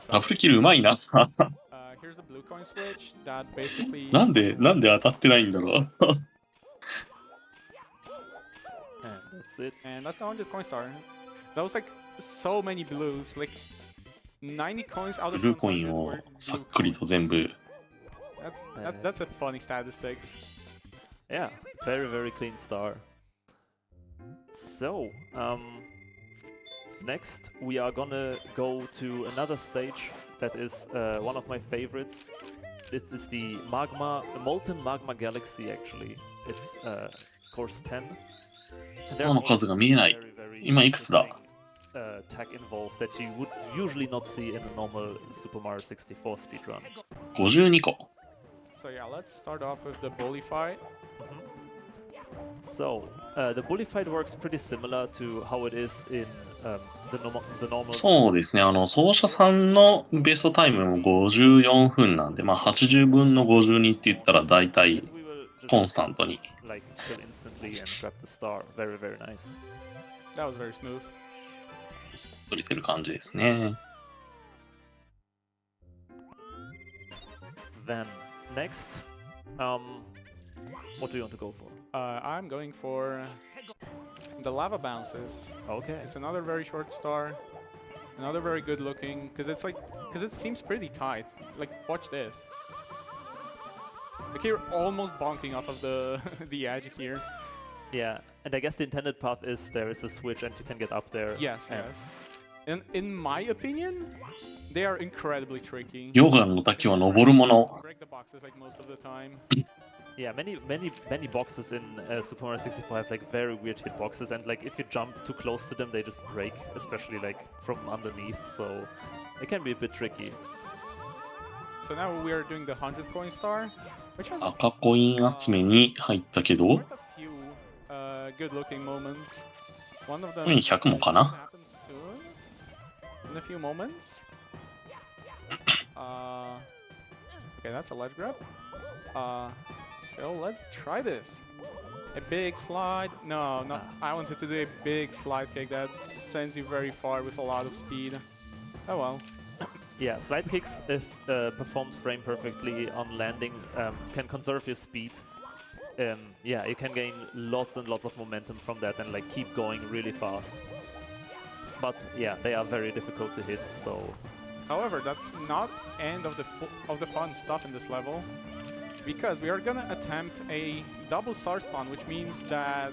ダブルキルうまいな。 Here's the blue coin switch that basically... なんで当たってないんだろう。 And that's it. And that's the 100 coin star. That was like so many blues, like 90 coins out ブ of ルーコイン 100を were さっ blue くり coins. と全部 That's a funny statistics. Yeah, very, very clean star. So, next we are gonna go to another stage that is one of my favorites. This is the Molten Magma Galaxy actually. It's course 10. And スターの数が見えない。 very 今いくつだ？ tech involved that you would usually not see in a normal Super Mario 64 speedrun. 52個。 So yeah, let's start off with the bully fight. So, the bully fight works pretty similar to how it is in the normal... そうですね、奏者さんのベストタイムも54分なんで、まあ80分の52って言ったら大体 We will just コンスタントに like kill instantly and grab the star. Very, very nice. That was very smooth. 取れてる感じですね。 Then, next, what do you want to go for? I'm going for the lava bounces. Okay. It's another very short star, another very good looking, because it seems pretty tight. Like, watch this. Like, you're almost bonking off of the the edge here. Yeah, and I guess the intended path is there is a switch and you can get up there. Yes, and yes. And in my opinion, they are incredibly tricky. 溶岩の滝は登るもの。 Break the boxes like most of the time. Yeah, many boxes in Super Mario 64 have like very weird hitboxes, and like if you jump too close to them, they just break, especially like from underneath. So it can be a bit tricky. So now we are doing the 100 coin star, which has 赤コイン集めに入ったけど、 quite a few good looking moments. One of them コイン100もかな。 happens soon. in a few moments. Okay, that's a ledge grab. So let's try this. A big slide. No, no. I wanted to do a big slide kick that sends you very far with a lot of speed. Oh well. Yeah, slide kicks, if performed frame perfectly on landing, can conserve your speed. Yeah, you can gain lots and lots of momentum from that and like keep going really fast. But yeah, they are very difficult to hit, so... However, that's not end of the fun stuff in this level, because we are gonna attempt a double star spawn, which means that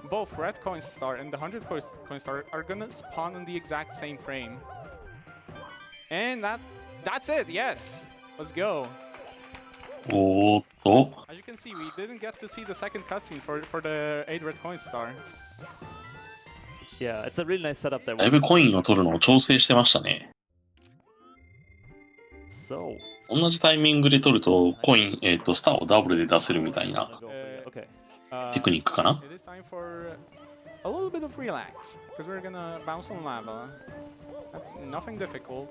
both red coin star and the 100 coin star are gonna spawn on the exact same frame. And that's it, yes! Let's go. おーっと、 As you can see, we didn't get to see the second cutscene for the 8 red coin star. Yeah, it's a really nice setup there. だいぶコインを取るのを調整してましたね。 So... 同じタイミングで取ると、コイン、スターをダブルで出せるみたいな Okay. テクニックかな。 It is time for a little bit of relax, because we're gonna bounce on lava. That's nothing difficult.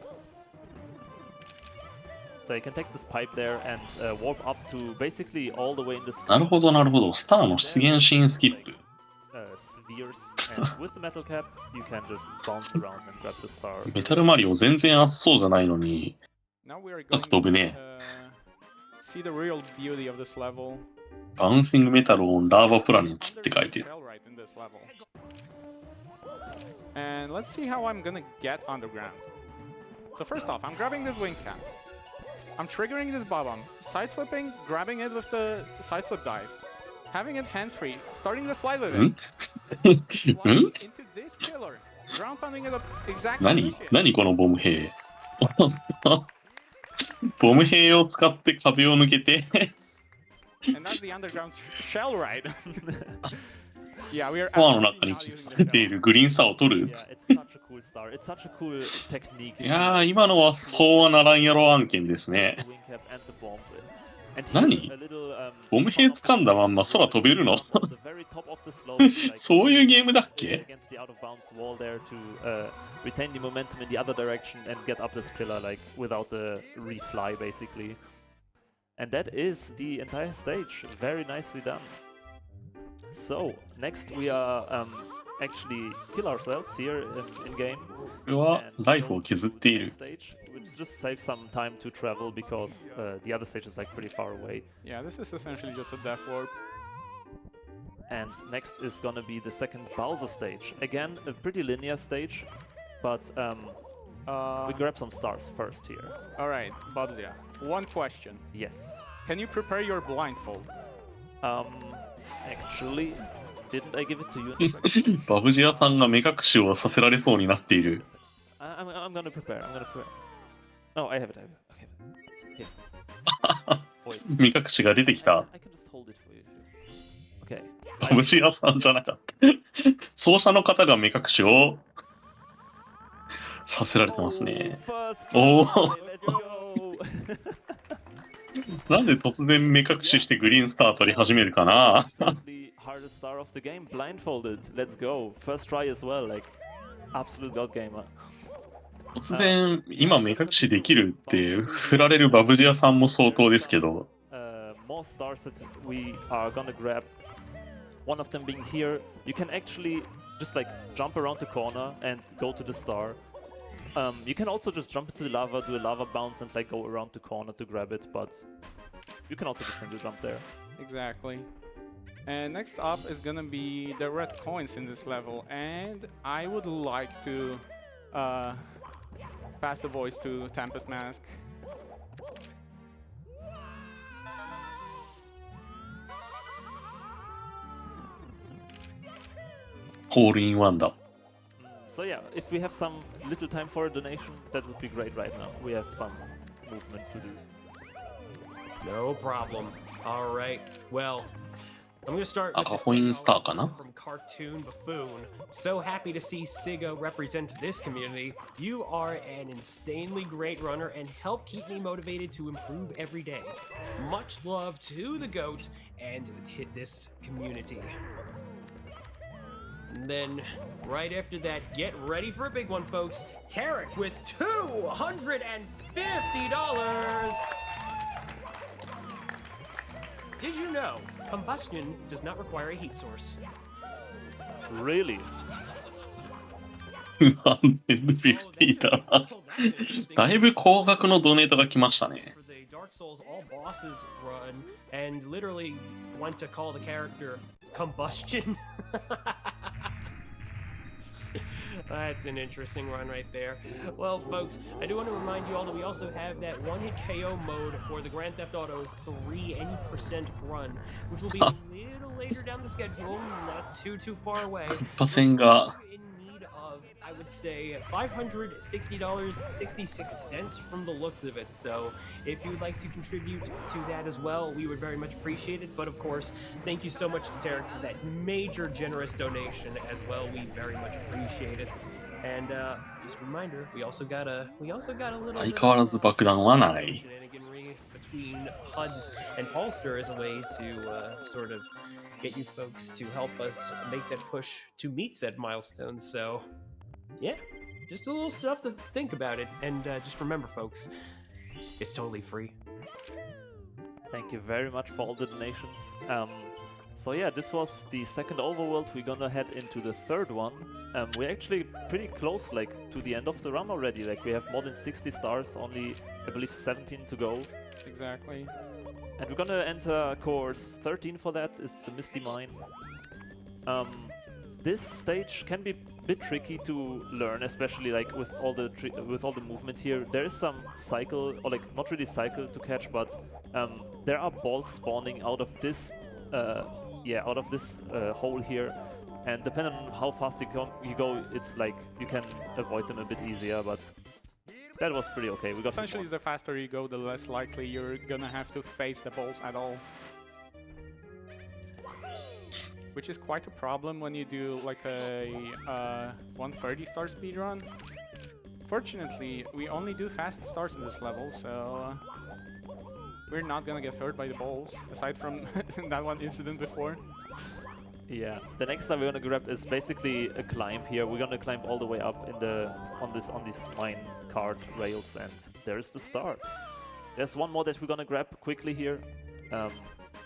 So you can take this pipe there and warp up to basically all the way in the sky. なるほど、なるほど。スターの出現シーンスキップ。 Spheres, and with the metal cap, you can just bounce around and grab the star. メタルマリオ全然熱そうじゃないのに、 Now we are よ going く飛ぶね。 see the real beauty of this level. バウンシングメタルオンラーバプラネッツって書いてる。 Right in this level. And let's see how I'm gonna get underground. So first off, I'm grabbing this wing cap. I'm triggering this bob-omb, side flipping, grabbing it with the side flip dive, having it hands-free, starting the fly with it, flying into this pillar, ground pounding it up exactly. 何このボム兵。ボム兵を使って壁を抜けて。 And that's the underground shell ride. Yeah, we are コアの中 absolutely に not 刻 using ま the れてい shell. るグリーンスターを取る。 Yeah, it's such a cool star. It's such a cool technique. いやー、今のはそうはならんやろ案件ですね。 The wing cap and the bomb. And 何 here, a little, ボム兵掴んだまんま空飛べるの the very top of the slope, like, そういうゲームだっけ against the out of bounds wall there to retain the momentum in the other direction and get up this pillar like without a refly basically. And that is the entire stage. Very nicely done. So next we are actually kill ourselves here in game. これはライフを削っている。 Stage, which just saves some time to travel because the other stage is like pretty far away. Yeah, this is essentially just a death warp. And next is gonna be the second Bowser stage. Again, a pretty linear stage, but we grab some stars first here. All right, Bubzia. One question. Yes. Can you prepare your blindfold? Actually, didn't I give it to you in the direction? バブジアさんが目隠しをさせられそうになっている。 I'm gonna prepare. I'm gonna prepare. Oh, I have it. Okay. Here. Wait. 目隠しが出てきた。 I can just hold it for you. Okay. バブジアさんじゃなかった。奏者の方が目隠しをさせられてますね。 First お try, お。 let's go. なんで突然目隠ししてグリーンスター取り始めるかな Absolutely hardest star of the game, blindfolded. Let's go. First try as well, like absolute god gamer. 突然今目隠しできるって振られるバブジアさんも相当ですけど。 More stars that we are gonna grab. One of them being here. You can actually just like jump around the corner and go to the star. You can also just jump into the lava, do a lava bounce and like go around the corner to grab it, but you can also just single jump there. Exactly. And next up is gonna be the red coins in this level, and I would like to pass the voice to Tempest Mask. ホールインワンだ。 So yeah, if we have some little time for a donation, that would be great right now. We have some movement to do. No problem. All right. Well, I'm going to start with this Coin star ka na? from Cartoon Buffoon. So happy to see Sigo represent this community. You are an insanely great runner and help keep me motivated to improve every day. Much love to the GOAT and hit this community. And then right after that, get ready for a big one, folks. Tarek with $250. Did you know combustion does not require a heat source? Really? 250だ。だいぶ高額のドネートが来ましたね。 For the Dark Souls all bosses run, and literally want to call the character combustion. That's an interesting run right there. Well, folks, I do want to remind you all that we also have that one-hit KO mode for the Grand Theft Auto 3 any% run, which will be a little later down the schedule, not too far away. 100%が In need of, I would say, $560.66 from the looks of it. So if you would like to contribute to that as well, we would very much appreciate it. But of course, thank you so much to Tarek for that major generous donation as well. We very much appreciate it. And just a reminder, we also got a little 相変わらず爆弾はない。 shenaniganry between HUDs and Polster as a way to sort of get you folks to help us make that push to meet said milestones. So, yeah, just a little stuff to think about it. And just remember, folks, it's totally free. Thank you very much for all the donations. So yeah, this was the second overworld. We're gonna head into the third one. We're actually pretty close, like, to the end of the run already. Like, we have more than 60 stars, only, I believe, 17 to go. Exactly. And we're gonna enter course 13 for that, is the Misty Mine. This stage can be a bit tricky to learn, especially like with all the movement here. There is some cycle, or like not really cycle to catch, but there are balls spawning out of this hole here, and depending on how fast you go, it's like you can avoid them a bit easier, but that was pretty okay. We got Essentially, the faster you go, the less likely you're gonna have to face the balls at all. Which is quite a problem when you do like a 130-star speedrun. Fortunately, we only do fast stars in this level, so we're not gonna get hurt by the balls, aside from that one incident before. Yeah, the next time we're gonna grab is basically a climb here. We're gonna climb all the way up in on these mine cart rails, and there's the start. There's one more that we're gonna grab quickly here.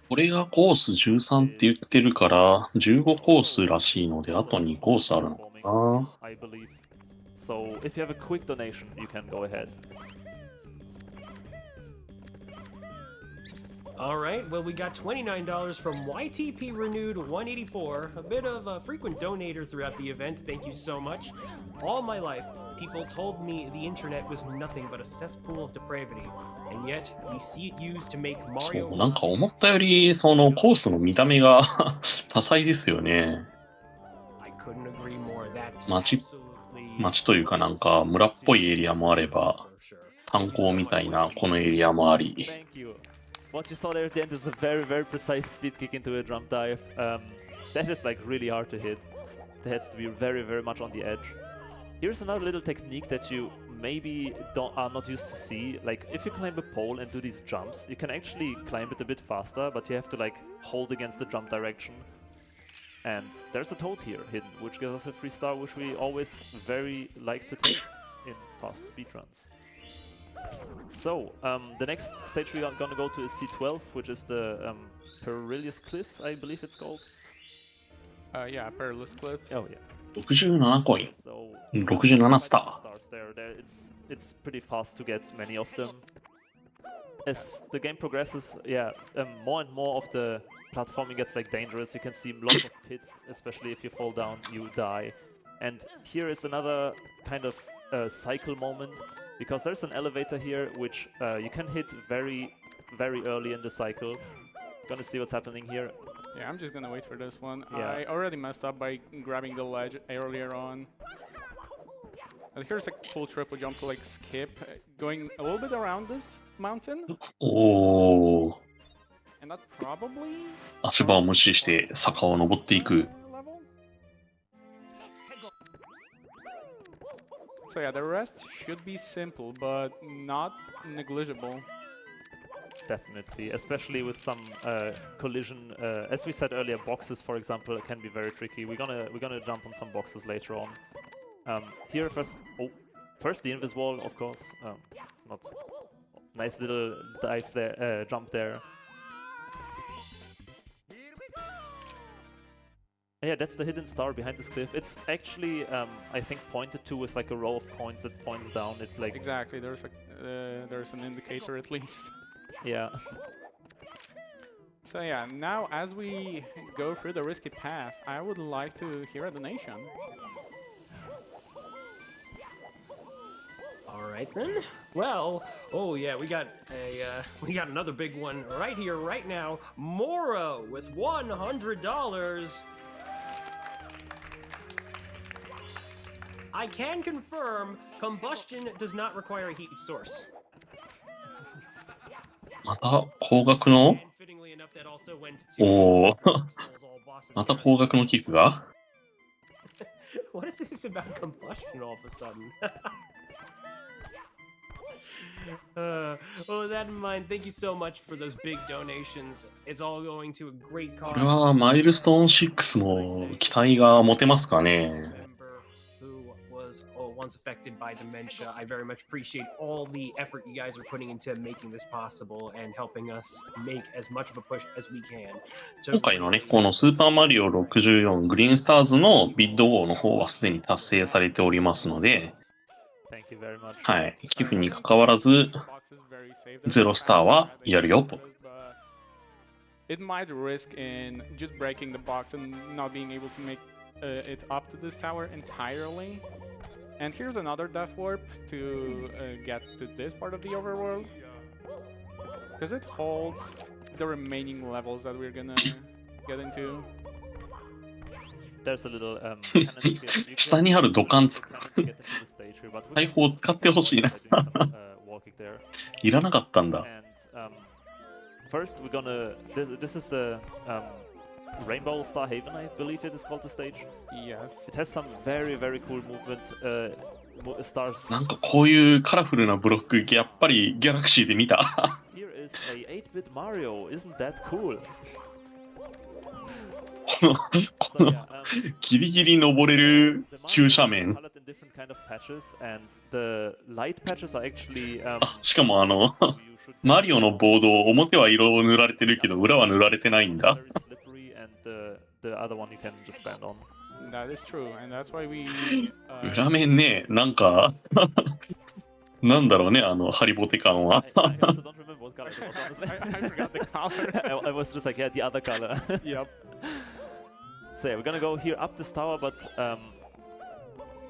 これがコース13って言ってるから15コースらしいのであと2コースあるのかな。 I believe. So if you have a quick donation, you can go ahead. All right, well, we got $29 from YTP Renewed 184, a bit of a frequent donator throughout the event. Thank you so much. All my life, people told me the internet was nothing but a cesspool of depravity, and yet we see it used to make そ Mario. う、なんか思ったよりそのコースの見た目が多彩ですよね。 I couldn't agree more. That's 街というかなんか村っぽいエリアもあれば、炭鉱みたいなこのエリアもあり。 Thank you. What you saw there at the end is a very, very precise speed kick into a jump dive. That is like really hard to hit. That has to be very, very much on the edge. Here's another little technique that you maybe are not used to see. Like, if you climb a pole and do these jumps, you can actually climb it a bit faster, but you have to like hold against the jump direction. And there's a toad here hidden, which gives us a free star, which we always very like to take in fast speedruns. So, the next stage we are gonna go to is C12, which is the Perilous Cliffs, I believe it's called. Yeah, Perilous Cliffs. Oh yeah. 67コイン。 So 67スター。 stars there. It's pretty fast to get many of them. As the game progresses, yeah, more and more of the platforming gets like dangerous. You can see lots of pits, especially if you fall down, you die. And here is another kind of cycle moment, because there's an elevator here which you can hit very, very early in the cycle. Gonna see what's happening here. Yeah, I'm just gonna wait for this one. Yeah. I already messed up by grabbing the ledge earlier on. And here's a cool triple jump to like skip, going a little bit around this mountain. おー。 And that probably... 足場を無視して坂を登っていく。 level? So yeah, the rest should be simple, but not negligible. definitely, especially with some collision. As we said earlier, boxes, for example, can be very tricky. We're gonna jump on some boxes later on. Here first, first the invis wall, of course. It's not nice little dive there, jump there. Yeah, that's the hidden star behind this cliff. It's actually, I think, pointed to with like a row of coins that points down. It's like Exactly. There's an indicator at least. yeah. So yeah, now as we go through the risky path, I would like to hear a donation. All right then. Well, oh yeah, we got another big one right here, right now. Moro with $100. I can confirm combustion does not require a heat source. また高額の And fittingly enough, that also went to おお Souls All Bosses また Tournament. 高額の寄付が What is this about combustion all of a sudden? Well, with that in mind, thank you so much for those big donations. It's all going to a great cause. これはマイルストーン6も期待が持てますかね Member who was once affected by dementia. I very much appreciate all the effort you guys are putting into making this possible and helping us make as much of a push as we can. 今回のね、このスーパーマリオ64グリーンスターズのビッド号の方はすでに達成されておりますので、 Thank you very much. はい、寄付に関わらず、ゼロスターはやるよと。It might risk in just breaking the box and not being able to make it up to this tower entirely. And here's another death warp to get to this part of the overworld. Because it holds the remaining levels that we're gonna get into. There's a little cannon skill. You 下にある土管つ can get into the stage here, but 大砲使ってほしいな。 doing some wall kick there. いらなかったんだ。 And first we're gonna this is the Rainbow Star Haven, I believe it is called the stage. Yes. It has some very cool movement stars. なんかこういうカラフルなブロック、やっぱりギャラクシーで見た。 Here is a 8-bit Mario. Isn't that cool? このギリギリ登れる急斜面。 Colored in different kind of patches, and the light patches are actually しかもso you should マリオのボード、表は色を塗られてるけど、裏は塗られてないんだ。 very slippery, and the other one you can just stand on. That is true, and that's why we. 裏面ね、なんか、なんだろうね、ハリボテ感は。 I also don't remember what color it was, honestly. I forgot the color. I was just like, yeah, the other color. Yep. So yeah, we're gonna go here up this tower, but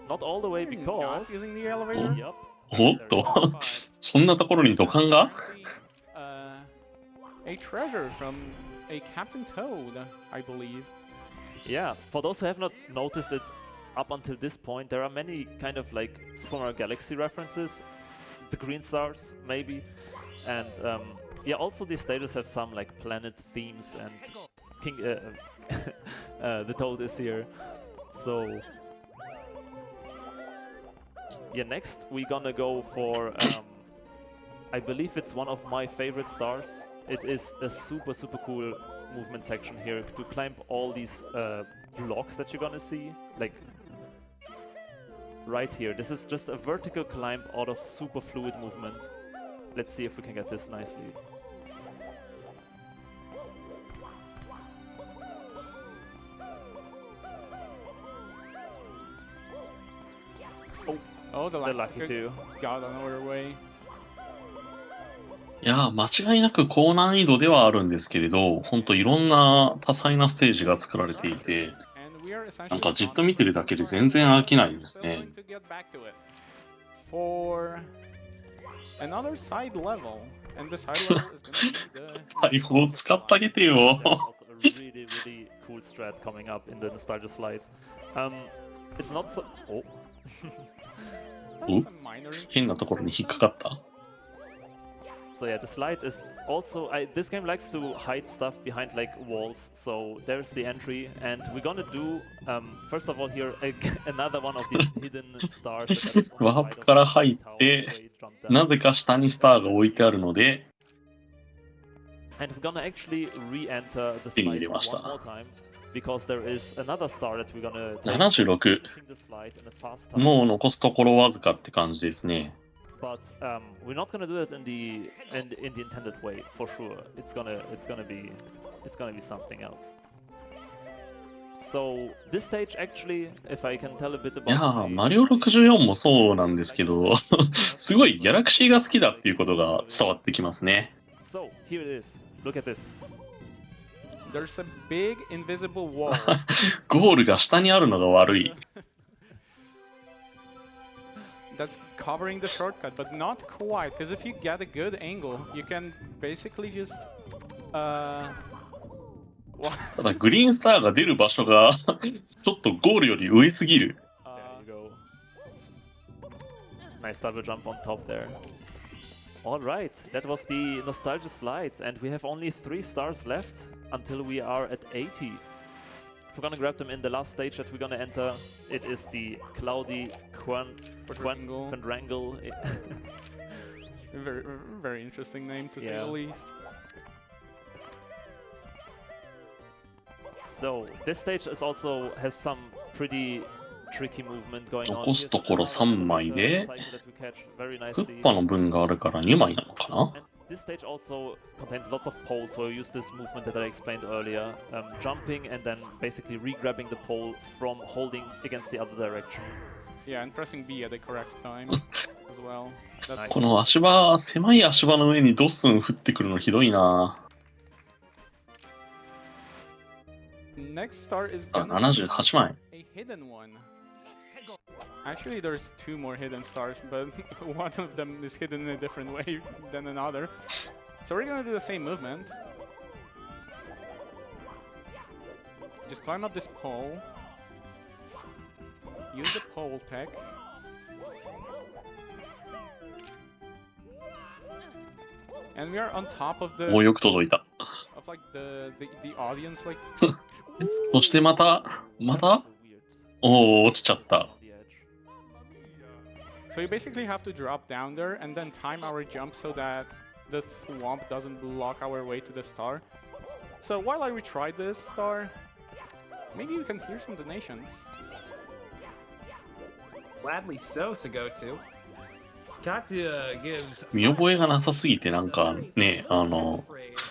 not all the way Not because. using the elevator. Yep. おっと、そんなところに土管が A treasure from a Captain Toad, I believe. Yeah, for those who have not noticed it up until this point, there are many kind of like Super Mario Galaxy references, the green stars maybe, and yeah, also these stages have some like planet themes, and King the Toad is here, so yeah. Next we're gonna go for I believe it's one of my favorite stars. It is a super cool movement section here to climb all these blocks that you're gonna see, like right here. This is just a vertical climb out of super fluid movement. Let's see if we can get this nicely. Oh, the They're lucky too. got on our way. いやー、間違いなく高難易度ではあるんですけれど、ほんといろんな多彩なステージが作られていて、 And we are essentially なんかじっと見てるだけで全然飽きないですね。 to get back to it for another side level, and the side level is going to be the 大砲使ってあげてよ。 There's also a really cool strat coming up in the nostalgia slide. It's not so. Oh. that's a minor 変なところに引っかかった。 So yeah, the slide is also. This game likes to hide stuff behind like walls. So there's the entry, and we're gonna do first of all here another one of these hidden stars. That is on the ワ side ー of プから the 入っ tower て where you jump down. なぜか下にスターが置いてあるので、And we're gonna actually re-enter the 手に slide 入れました。 one more time because there is another star that we're gonna take. 76。 Pushing the slide in a fast time. もう残すところわずかって感じですね。But we're not gonna do it in the intended way for sure. It's gonna be something else. So this stage actually, if I can tell a bit いや about ー、マリオ64もそうなんですけど、すごいギャラクシーが好きだっていうことが伝わってきますね。So here it is. Look at this. There's a big invisible wall. ゴールが下にあるのが悪い。That's covering the shortcut, but not quite, because if you get a good angle, you can basically justただグリーンスターが出る場所がちょっとゴールより上すぎる。There you go. Nice double jump on top there. Alright, that was the nostalgia slide, and we have only 3 stars left until we are at 80. We're gonna grab them in the last stage that we're gonna enter. It is the Cloudy Quadrangle. very, very interesting name to say Yeah. the least. So this stage is also has some pretty tricky movement going on. 残すところ3枚で、 Cycle that we catch very クッ nicely. パの分があるから2枚なのかな。 And this stage also contains lots of poles, so you use this movement that I explained earlier, jumping and then basically re-grabbing the pole from holding against the other direction. Yeah, and pressing B at the correct time as well. That's Nice. この足場、狭い足場の上にドッスン降ってくるのひどいな。 Next star is あ、 gonna 78枚。 be a hidden one. Actually, there's 2 more hidden stars, but one of them is hidden in a different way than another. So we're gonna do the same movement. Just climb up this pole. Use the pole tech. And we are on top of おお、 the よく届いた。 of like the audience like そしてまた So weird. おお、落ちちゃった。 On the edge. so you basically have to drop down there and then time our jump so that the thwomp doesn't block our way to the star. So while I retry this star, maybe you can hear some donations. Gladly so, Sigotu. Katia gives 見覚えがなさすぎてなんかね、 phrase,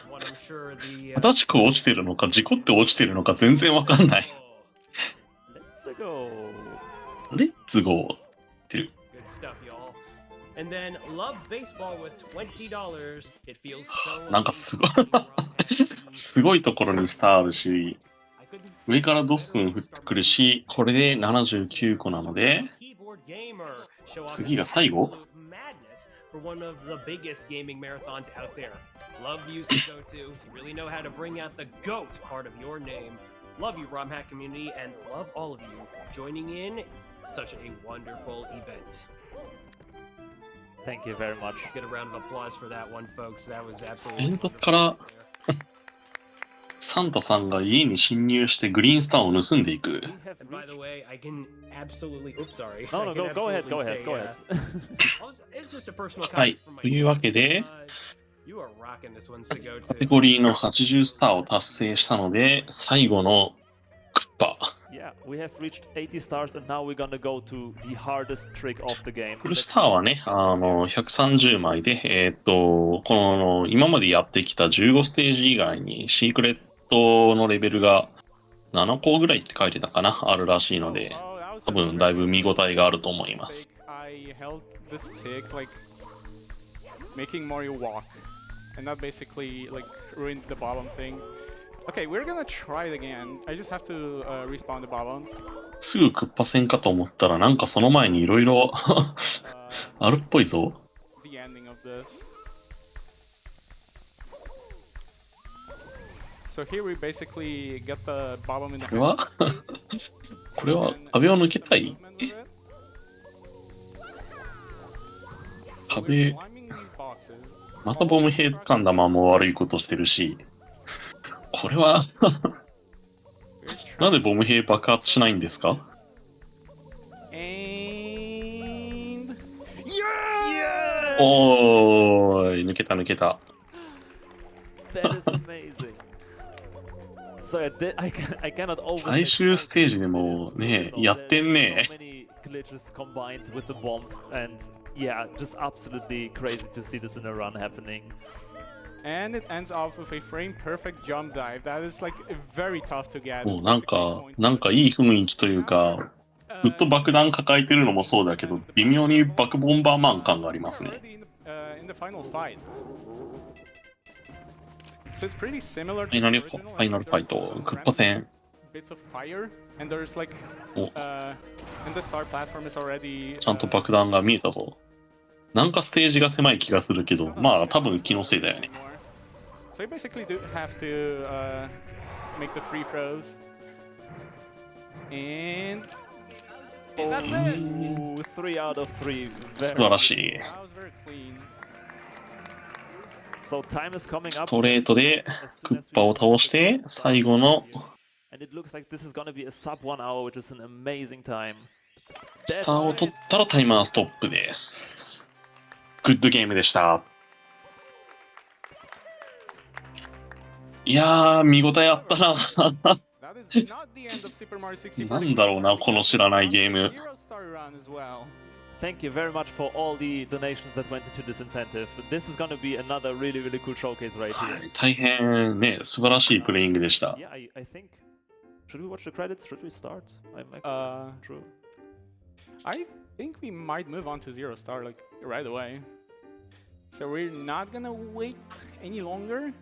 one I'm sure the 正しく落ちてるのか事故って落ちてるのか全然わかんない。 Let's go. レッツゴーってる。 good stuff, y'all. And then love baseball with $20. It feels so なんかすごいすごいところにスターあるし、上からドッスン降ってくるし、これで79個なので、次が最後 for one of the biggest gaming marathons out there. Love you, Sigotu. You really know how to bring out the GOAT part of your name. Love you, ROM Hack community, and love all of you joining in such a wonderful event. Thank you very much. Let's get a round of applause for that one, folks. That was エ absolutely ンドから wonderful. サンタさんが家に侵入してグリーンスターを盗んでいく。 We have And by the reached... way, I can absolutely. Oops, sorry. No, I no, can go ahead, absolutely go say, ahead, go ahead. It's just a personal はい comment from というわ myself. けで、 You are rocking this one, カテ Sigotu. ゴリーの80スターを達成したので、最後のクッパ。 Yeah, we have reached 80 stars and now we're gonna go to the hardest trick of the game. フルスターはね、130枚で、この今までやってきた15ステージ以外にシークレットのレベルが7個ぐらいって書いてたかな、あるらしいので、 多分だいぶ見応えがあると思います。 I held the stick like making Mario walk, and that basically like ruined the bomb thing. Okay, we're gonna try it again. I just have to respawn the bombs. すぐクッパ戦かと思ったら、なんかその前にいろいろあるっぽいぞ。 The ending of this. So here we basically get the bomb in the これは hand. これは壁を抜けたい So 壁 we're climbing these boxes. またボム兵掴んだまま悪いことしてるし、これは We're なんでボム兵爆発しないんですか Andおーい、抜けた抜けた。That is amazing. So I cannot overstate 最終ステージでもね、やってんね。 So many glitches combined with the bomb, and yeah, just absolutely crazy to see this in a run happening. And it ends off with a frame perfect jump dive. That is like very tough to get. もう It's なん basically か point なんかいい雰囲気というか、ずっと爆弾抱えてるのもそうだけど、微妙に爆ボンバーマン感がありますね。 already in the final fight. So it's pretty similar フ to ァイナ the ル original. ファイナルファイト、クッパ戦。 Bits of fire, and there's like, お and the star platform is already. ちゃんと爆弾が見えたぞ。なんかステージが狭い気がするけど、まあ多分気のせいだよね。 So you basically do have to make the free throws, and that's it. Ooh, 3 out of 3. 素晴らしい。 That was very clean. So time is coming ス up. トレートで As ク soon ッ as パ we を倒して最後の And it looks like this is gonna be a sub 1 hour, which is an amazing time. スターを取ったらタイマーストップです。グッドゲームでした。いやー、見応えあったな。 That is not the end of Super Mario 64. なんだろうな、この知らないゲーム。 Zero star run as well. Thank you very much for all the donations that went into this incentive. This is gonna be another really, really cool showcase right は here. い、大変ね、素晴らしいプレイングでした。 Yeah, I think. Should we watch the credits? Should we start? I'm true. I think we might move on to Zero Star like right away. So we're not gonna wait any longer.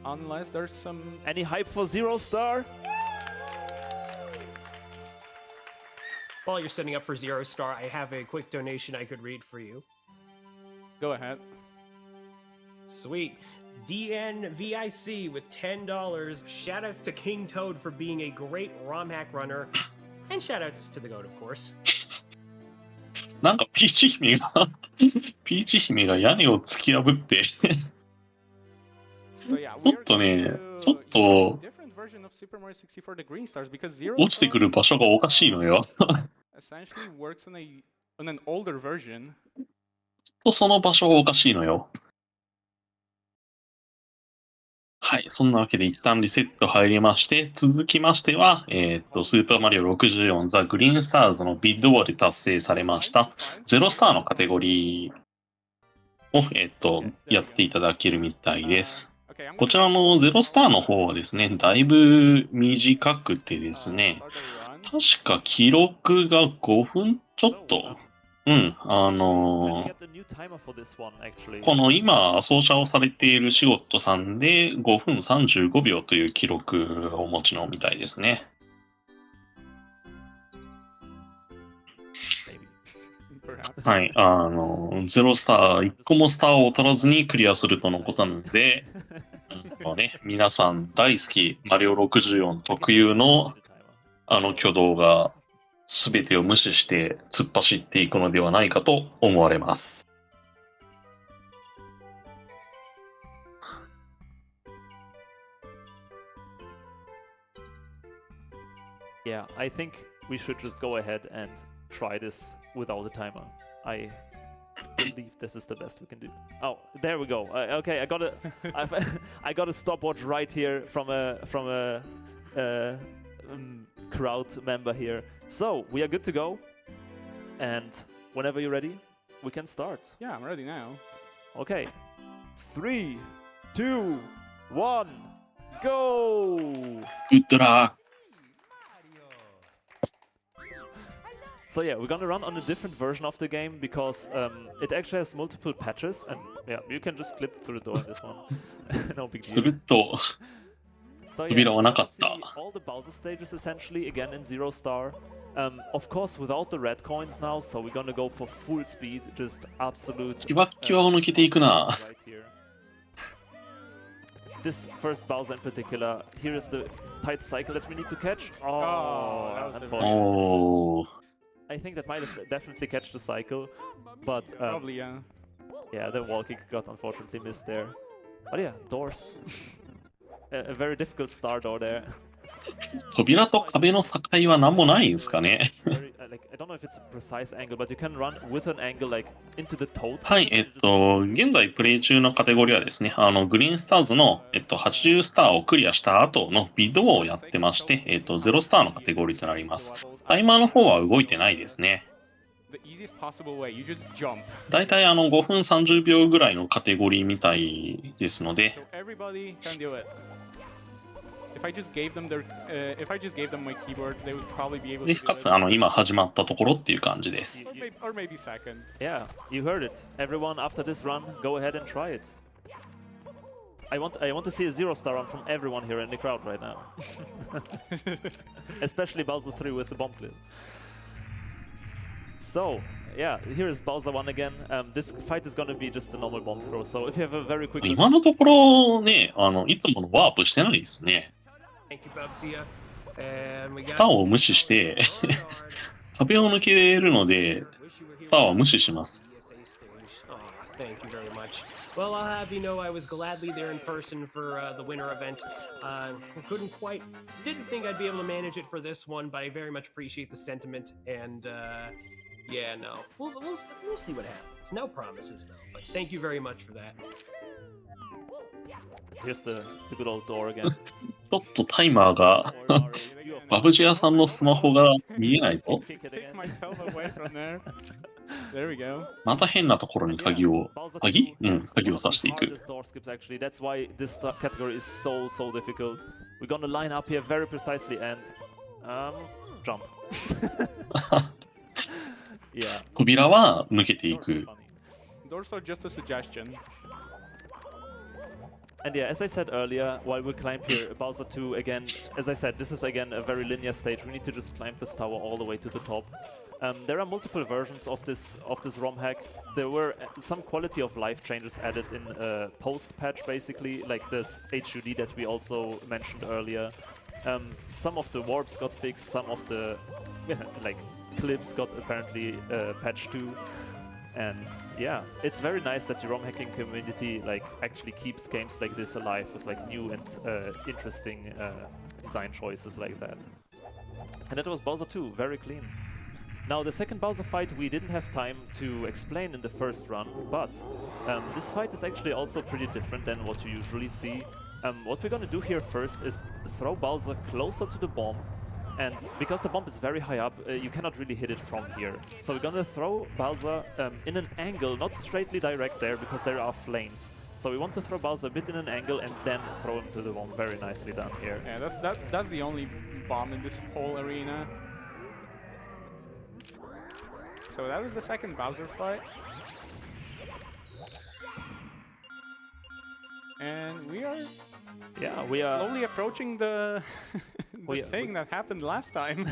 Unless there's some. Any hype for Zero Star? While you're setting up for Zero Star, I have a quick donation I could read for you. Go ahead. Sweet. DNVIC with $10. Shoutouts to King Toad for being a great ROM hack runner. And shoutouts to the GOAT, of course. なんかピーチ姫がピーチ姫が屋根を突き破って So yeah, ちょっとね、ちょっと different version of Super Mario 64 the Green Stars because Zero 落ちてくる場所がおかしいのよ。 essentially works on an older version. その場所がおかしいのよ。はい、そんなわけで一旦リセット入りまして、続きましては、スーパーマリオ64ザ・グリーンスターズのビッドウォーで達成されました0スターのカテゴリーを、やっていただけるみたいです。こちらの0スターの方はですね、だいぶ短くてですね、確か記録が5分ちょっと。うん、この今、操作をされているシゴットさんで5分35秒という記録をお持ちのみたいですね。はい、0スター、1個もスターを取らずにクリアするとのことなので、皆さん大好き、マリオ64特有の挙動が、すべてを無視して突っ走っていくのではないかと思われます。Yeah, I think we should just go ahead and try this without a timer. I believe this is the best we can do. Oh, there we go. Okay, I got I got a stopwatch right here from a crowd member here. So we are good to go, and whenever you're ready, we can start. Yeah, I'm ready now. Okay, 3, 2, 1, go! Good luck! So yeah, we're gonna run on a different version of the game because it actually has multiple patches, and yeah, you can just clip through the door in this one. No big す deal. るっと So 扉 yeah, はなか we'll っ see た。 all the Bowser stages essentially again in Zero Star. Of course, without the red coins now, so we're gonna go for full speed, just absolute. キワッキワを抜けていくな。 right here. This first Bowser in particular, here is the tight cycle that we need to catch. Oh, that was unfortunately. おー。 I think that might have definitely catch the cycle, but Probably, yeah. yeah, the wall kick got unfortunately missed there. But yeah, doors. A very difficult star door there. 扉と壁の境は何もないんですかね。 Very, like I don't know if it's a precise angle, but you can run with an angle like into the toad. はい、現在プレイ中のカテゴリーはですね、グリーンスターズの、80スターをクリアした後のビッドをやってまして、0スターのカテゴリーとなります。タイマーの方は動いてないですね。だいたい5分30秒ぐらいのカテゴリーみたいですので、で、かつ今始まったところっていう感じです。Yeah, you heard it. Everyone after this run, go ahead and try it. I want to see a 0-star run from everyone here in the crowd right now. Especially Bowser 3 with the bomb clip. So, yeah, here is Bowser 1 again. This fight is gonna be just a normal bomb throw. So if you have a very quick... 今のところね、いつものワープしてないですね。スターを無視して壁を抜けるので、スターは無視します。Thank you very much. Well, I'll have you know I was gladly there in person for the winter event. Didn't think I'd be able to manage it for this one, but I very much appreciate the sentiment. And yeah, no, we'll see what happens. No promises though, but thank you very much for that. Here's the good old door again. ちょっとタイマーがバブジ屋さんのスマホが見えないぞ。また変なところに鍵を刺していく。That's why this category is so difficult. We're gonna line up here very precisely and jump. Yeah. 扉は抜けていく。Doors are just a suggestion. And yeah, as I said earlier, while we climb here, Bowser 2 again, as I said, this is again a very linear stage. We need to just climb this tower all the way to the top. There are multiple versions of this ROM hack. There were some quality of life changes added in post-patch, basically, like this HUD that we also mentioned earlier. Some of the warps got fixed, some of the like clips got apparently patched too. And yeah, it's very nice that the ROM hacking community like actually keeps games like this alive with like new and interesting design choices like that. And that was Bowser 2, very clean. Now the second Bowser fight we didn't have time to explain in the first run, but this fight is actually also pretty different than what you usually see. What we're gonna do here first is throw Bowser closer to the bomb. And because the bomb is very high up, you cannot really hit it from here. So we're gonna throw Bowser in an angle, not straightly direct there, because there are flames. So we want to throw Bowser a bit in an angle and then throw him to the bomb. Very nicely done here. Yeah, that's the only bomb in this whole arena. So that is the second Bowser fight. And we are slowly approaching the thing that happened last time.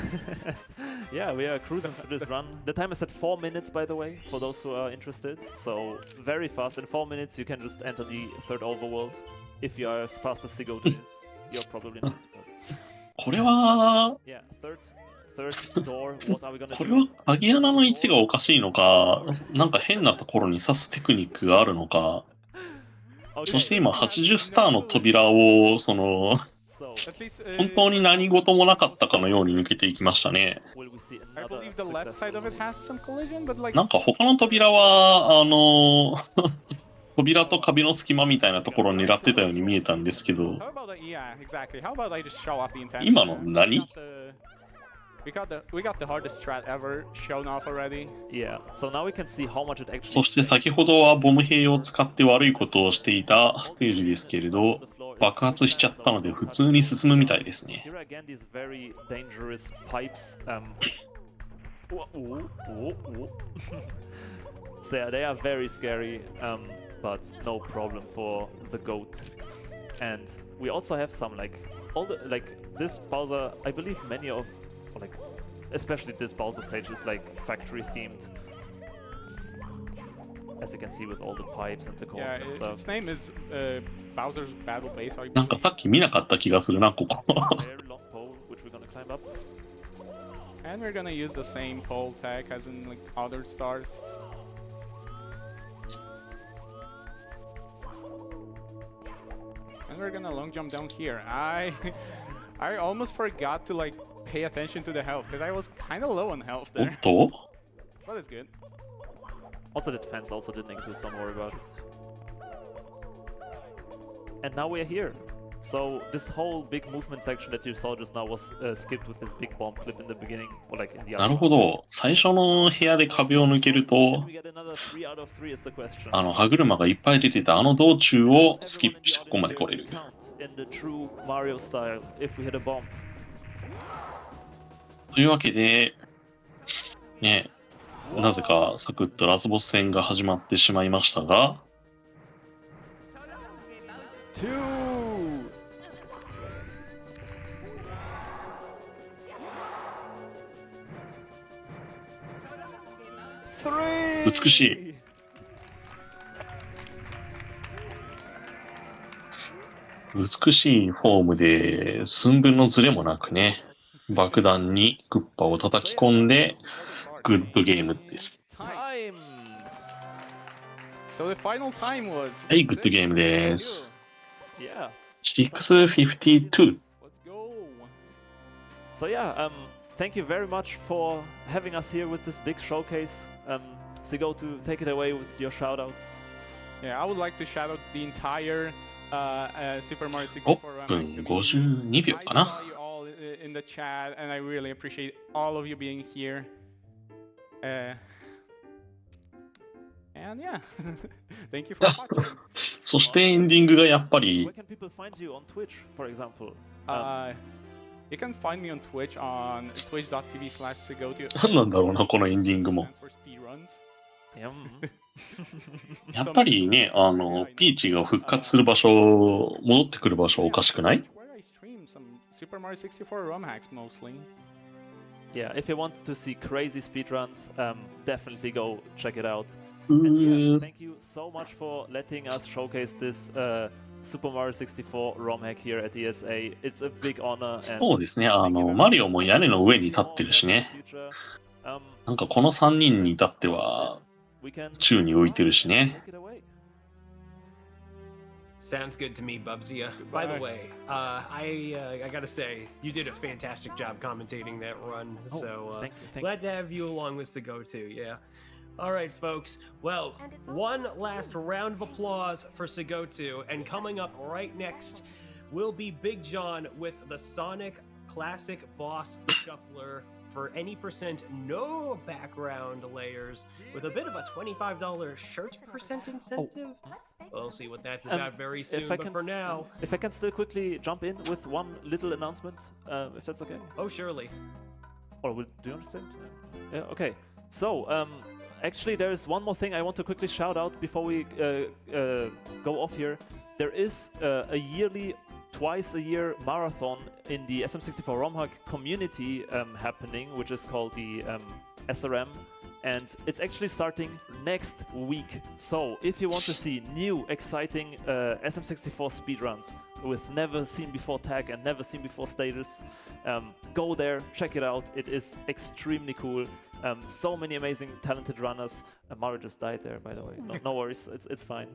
Yeah, we are cruising through this run. The time is at 4 minutes, by the way, for those who are interested. So very fast. In 4 minutes, you can just enter the third overworld. If you are as fast as Sigotu is, you're probably not. But... これは Yeah, third door. What are we gonna do? これは鍵穴の位置がおかしいのか、なんか変なところに刺すテクニックがあるのか。そして今80スターの扉を本当に何事もなかったかのように抜けていきましたね。なんか他の扉は扉と壁の隙間みたいなところを狙ってたように見えたんですけど、今の何We got the hardest strat ever shown off already. Yeah, so now we can see how much it actually. そして先ほどはボム兵を使って悪いことをしていたステージですけれど、爆発しちゃったので普通に進むみたいですね。Here again, these very dangerous pipes. So yeah, they are very scary, but no problem for the goat. And we also have some like this Bowser. I believe many of like, especially this Bowser stage is like factory themed, as you can see with all the pipes and the cones and stuff. Its name is Bowser's Battle Base. なんかさっき見なかった気がするな、ここ。Very long pole, which we're gonna climb up. And we're gonna use the same pole tag as in like other stars. And we're gonna long jump down here. I almost forgot to like pay attention to the health because I was kind of low on health おっ there. と But it's good. Also, the defense also didn't exist, don't worry about it. And now we're here. So this whole big movement section that you saw just now was skipped with this big bomb clip in the beginning, or like in the なるほど。最初の部屋で壁を抜ける Can と、 we get another 3 out of 3 is the question. 歯車がいっぱい出てた道中をスキッ Everyone in プし the てここまで audience 来 here れる。 count in the true Mario style if we hit a bomb. というわけで、ね、なぜかサクッとラスボス戦が始まってしまいましたが、 2! 3! 美しい。美しいフォームで寸分のズレもなくね、爆弾にクッパを叩き込んで、グッドゲームっていう。 Time! So the final time was. はい、グッドゲームです。 Yeah. 652。 Let's go. So yeah, thank you very much for having us here with this big showcase. Sigotu, take it away with your shoutouts. Yeah, I would like to shout out the entire Super Mario 5 64 run 分 community. 52秒 I かな。 saw you all in the chat, and I really appreciate all of you being here. And yeah, thank you for watching. そしてエンディングがやっぱり Where can people find you on Twitch, for example? You can find me on Twitch on twitch.tv/Sigotu. 何なんだろうな、このエンディングも。 Stands for speedruns. Yeah. やっぱりね、ピーチが復活する場所、戻ってくる場所おかしくない？ Where I stream some Super Mario 64 ROM hacks mostly. Yeah, if you want to see crazy speedruns, definitely go check it out. う And yeah, ー thank you so much for letting us showcase this Super Mario 64 ROM hack here at ESA. It's a big honor. And そうですね、 thank you very マ much リオも屋根の上に立ってるしね。 なんかこの3人に至っては、 宙に浮いてるしね。 Take it away. Sounds good to me, Bubsy. By the way, I gotta say, you did a fantastic job commentating that run. Oh, So thank you, glad to have you along with Sigotu. Yeah. All right, folks. Well, one last round of applause for Sigotu, and coming up right next will be Big John with the Sonic Classic Boss Shuffler for any percent, no background layers, with a bit of a $25 shirt percent incentive. We'll see what that's about very soon, but for now... If I can still quickly jump in with one little announcement, if that's okay. Oh, surely. Or do you understand? Yeah, okay. So, actually, there is one more thing I want to quickly shout out before we go off here. There is a yearly, twice a year marathon in the SM64 ROM hack community happening, which is called the SRM. And it's actually starting next week. So, if you want to see new, exciting SM64 speedruns with never seen before tag and never seen before status, go there, check it out. It is extremely cool. So many amazing, talented runners. Mario just died there, by the way. No worries, it's fine.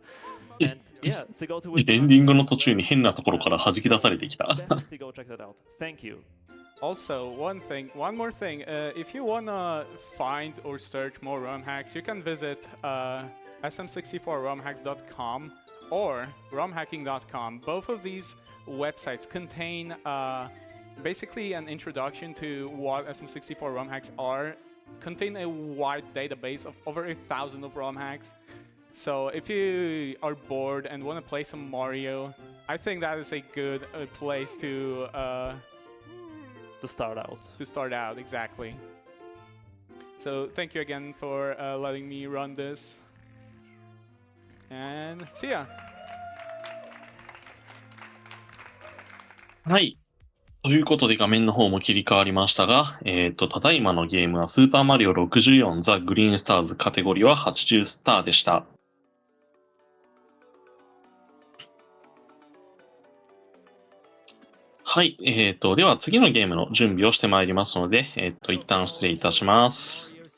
And yeah, Sigotu will エンディングの途中に変なところから弾き出されてきた。 definitely go check that out. Thank you. Also, one more thing. If you wanna find or search more ROM hacks, you can visit sm64romhacks.com or romhacking.com. Both of these websites contain basically an introduction to what SM64 ROM hacks are, contain a wide database of over 1,000 of ROM hacks. So if you are bored and want to play some Mario, I think that is a good place to start out. To start out, exactly. So thank you again for letting me run this. And see ya! はい。ということで画面の方も切り替わりましたが、ただいまのゲームはスーパーマリオ64ザ・グリーンスターズカテゴリーは80スターでした。はい。では次のゲームの準備をしてまいりますので、一旦失礼いたします。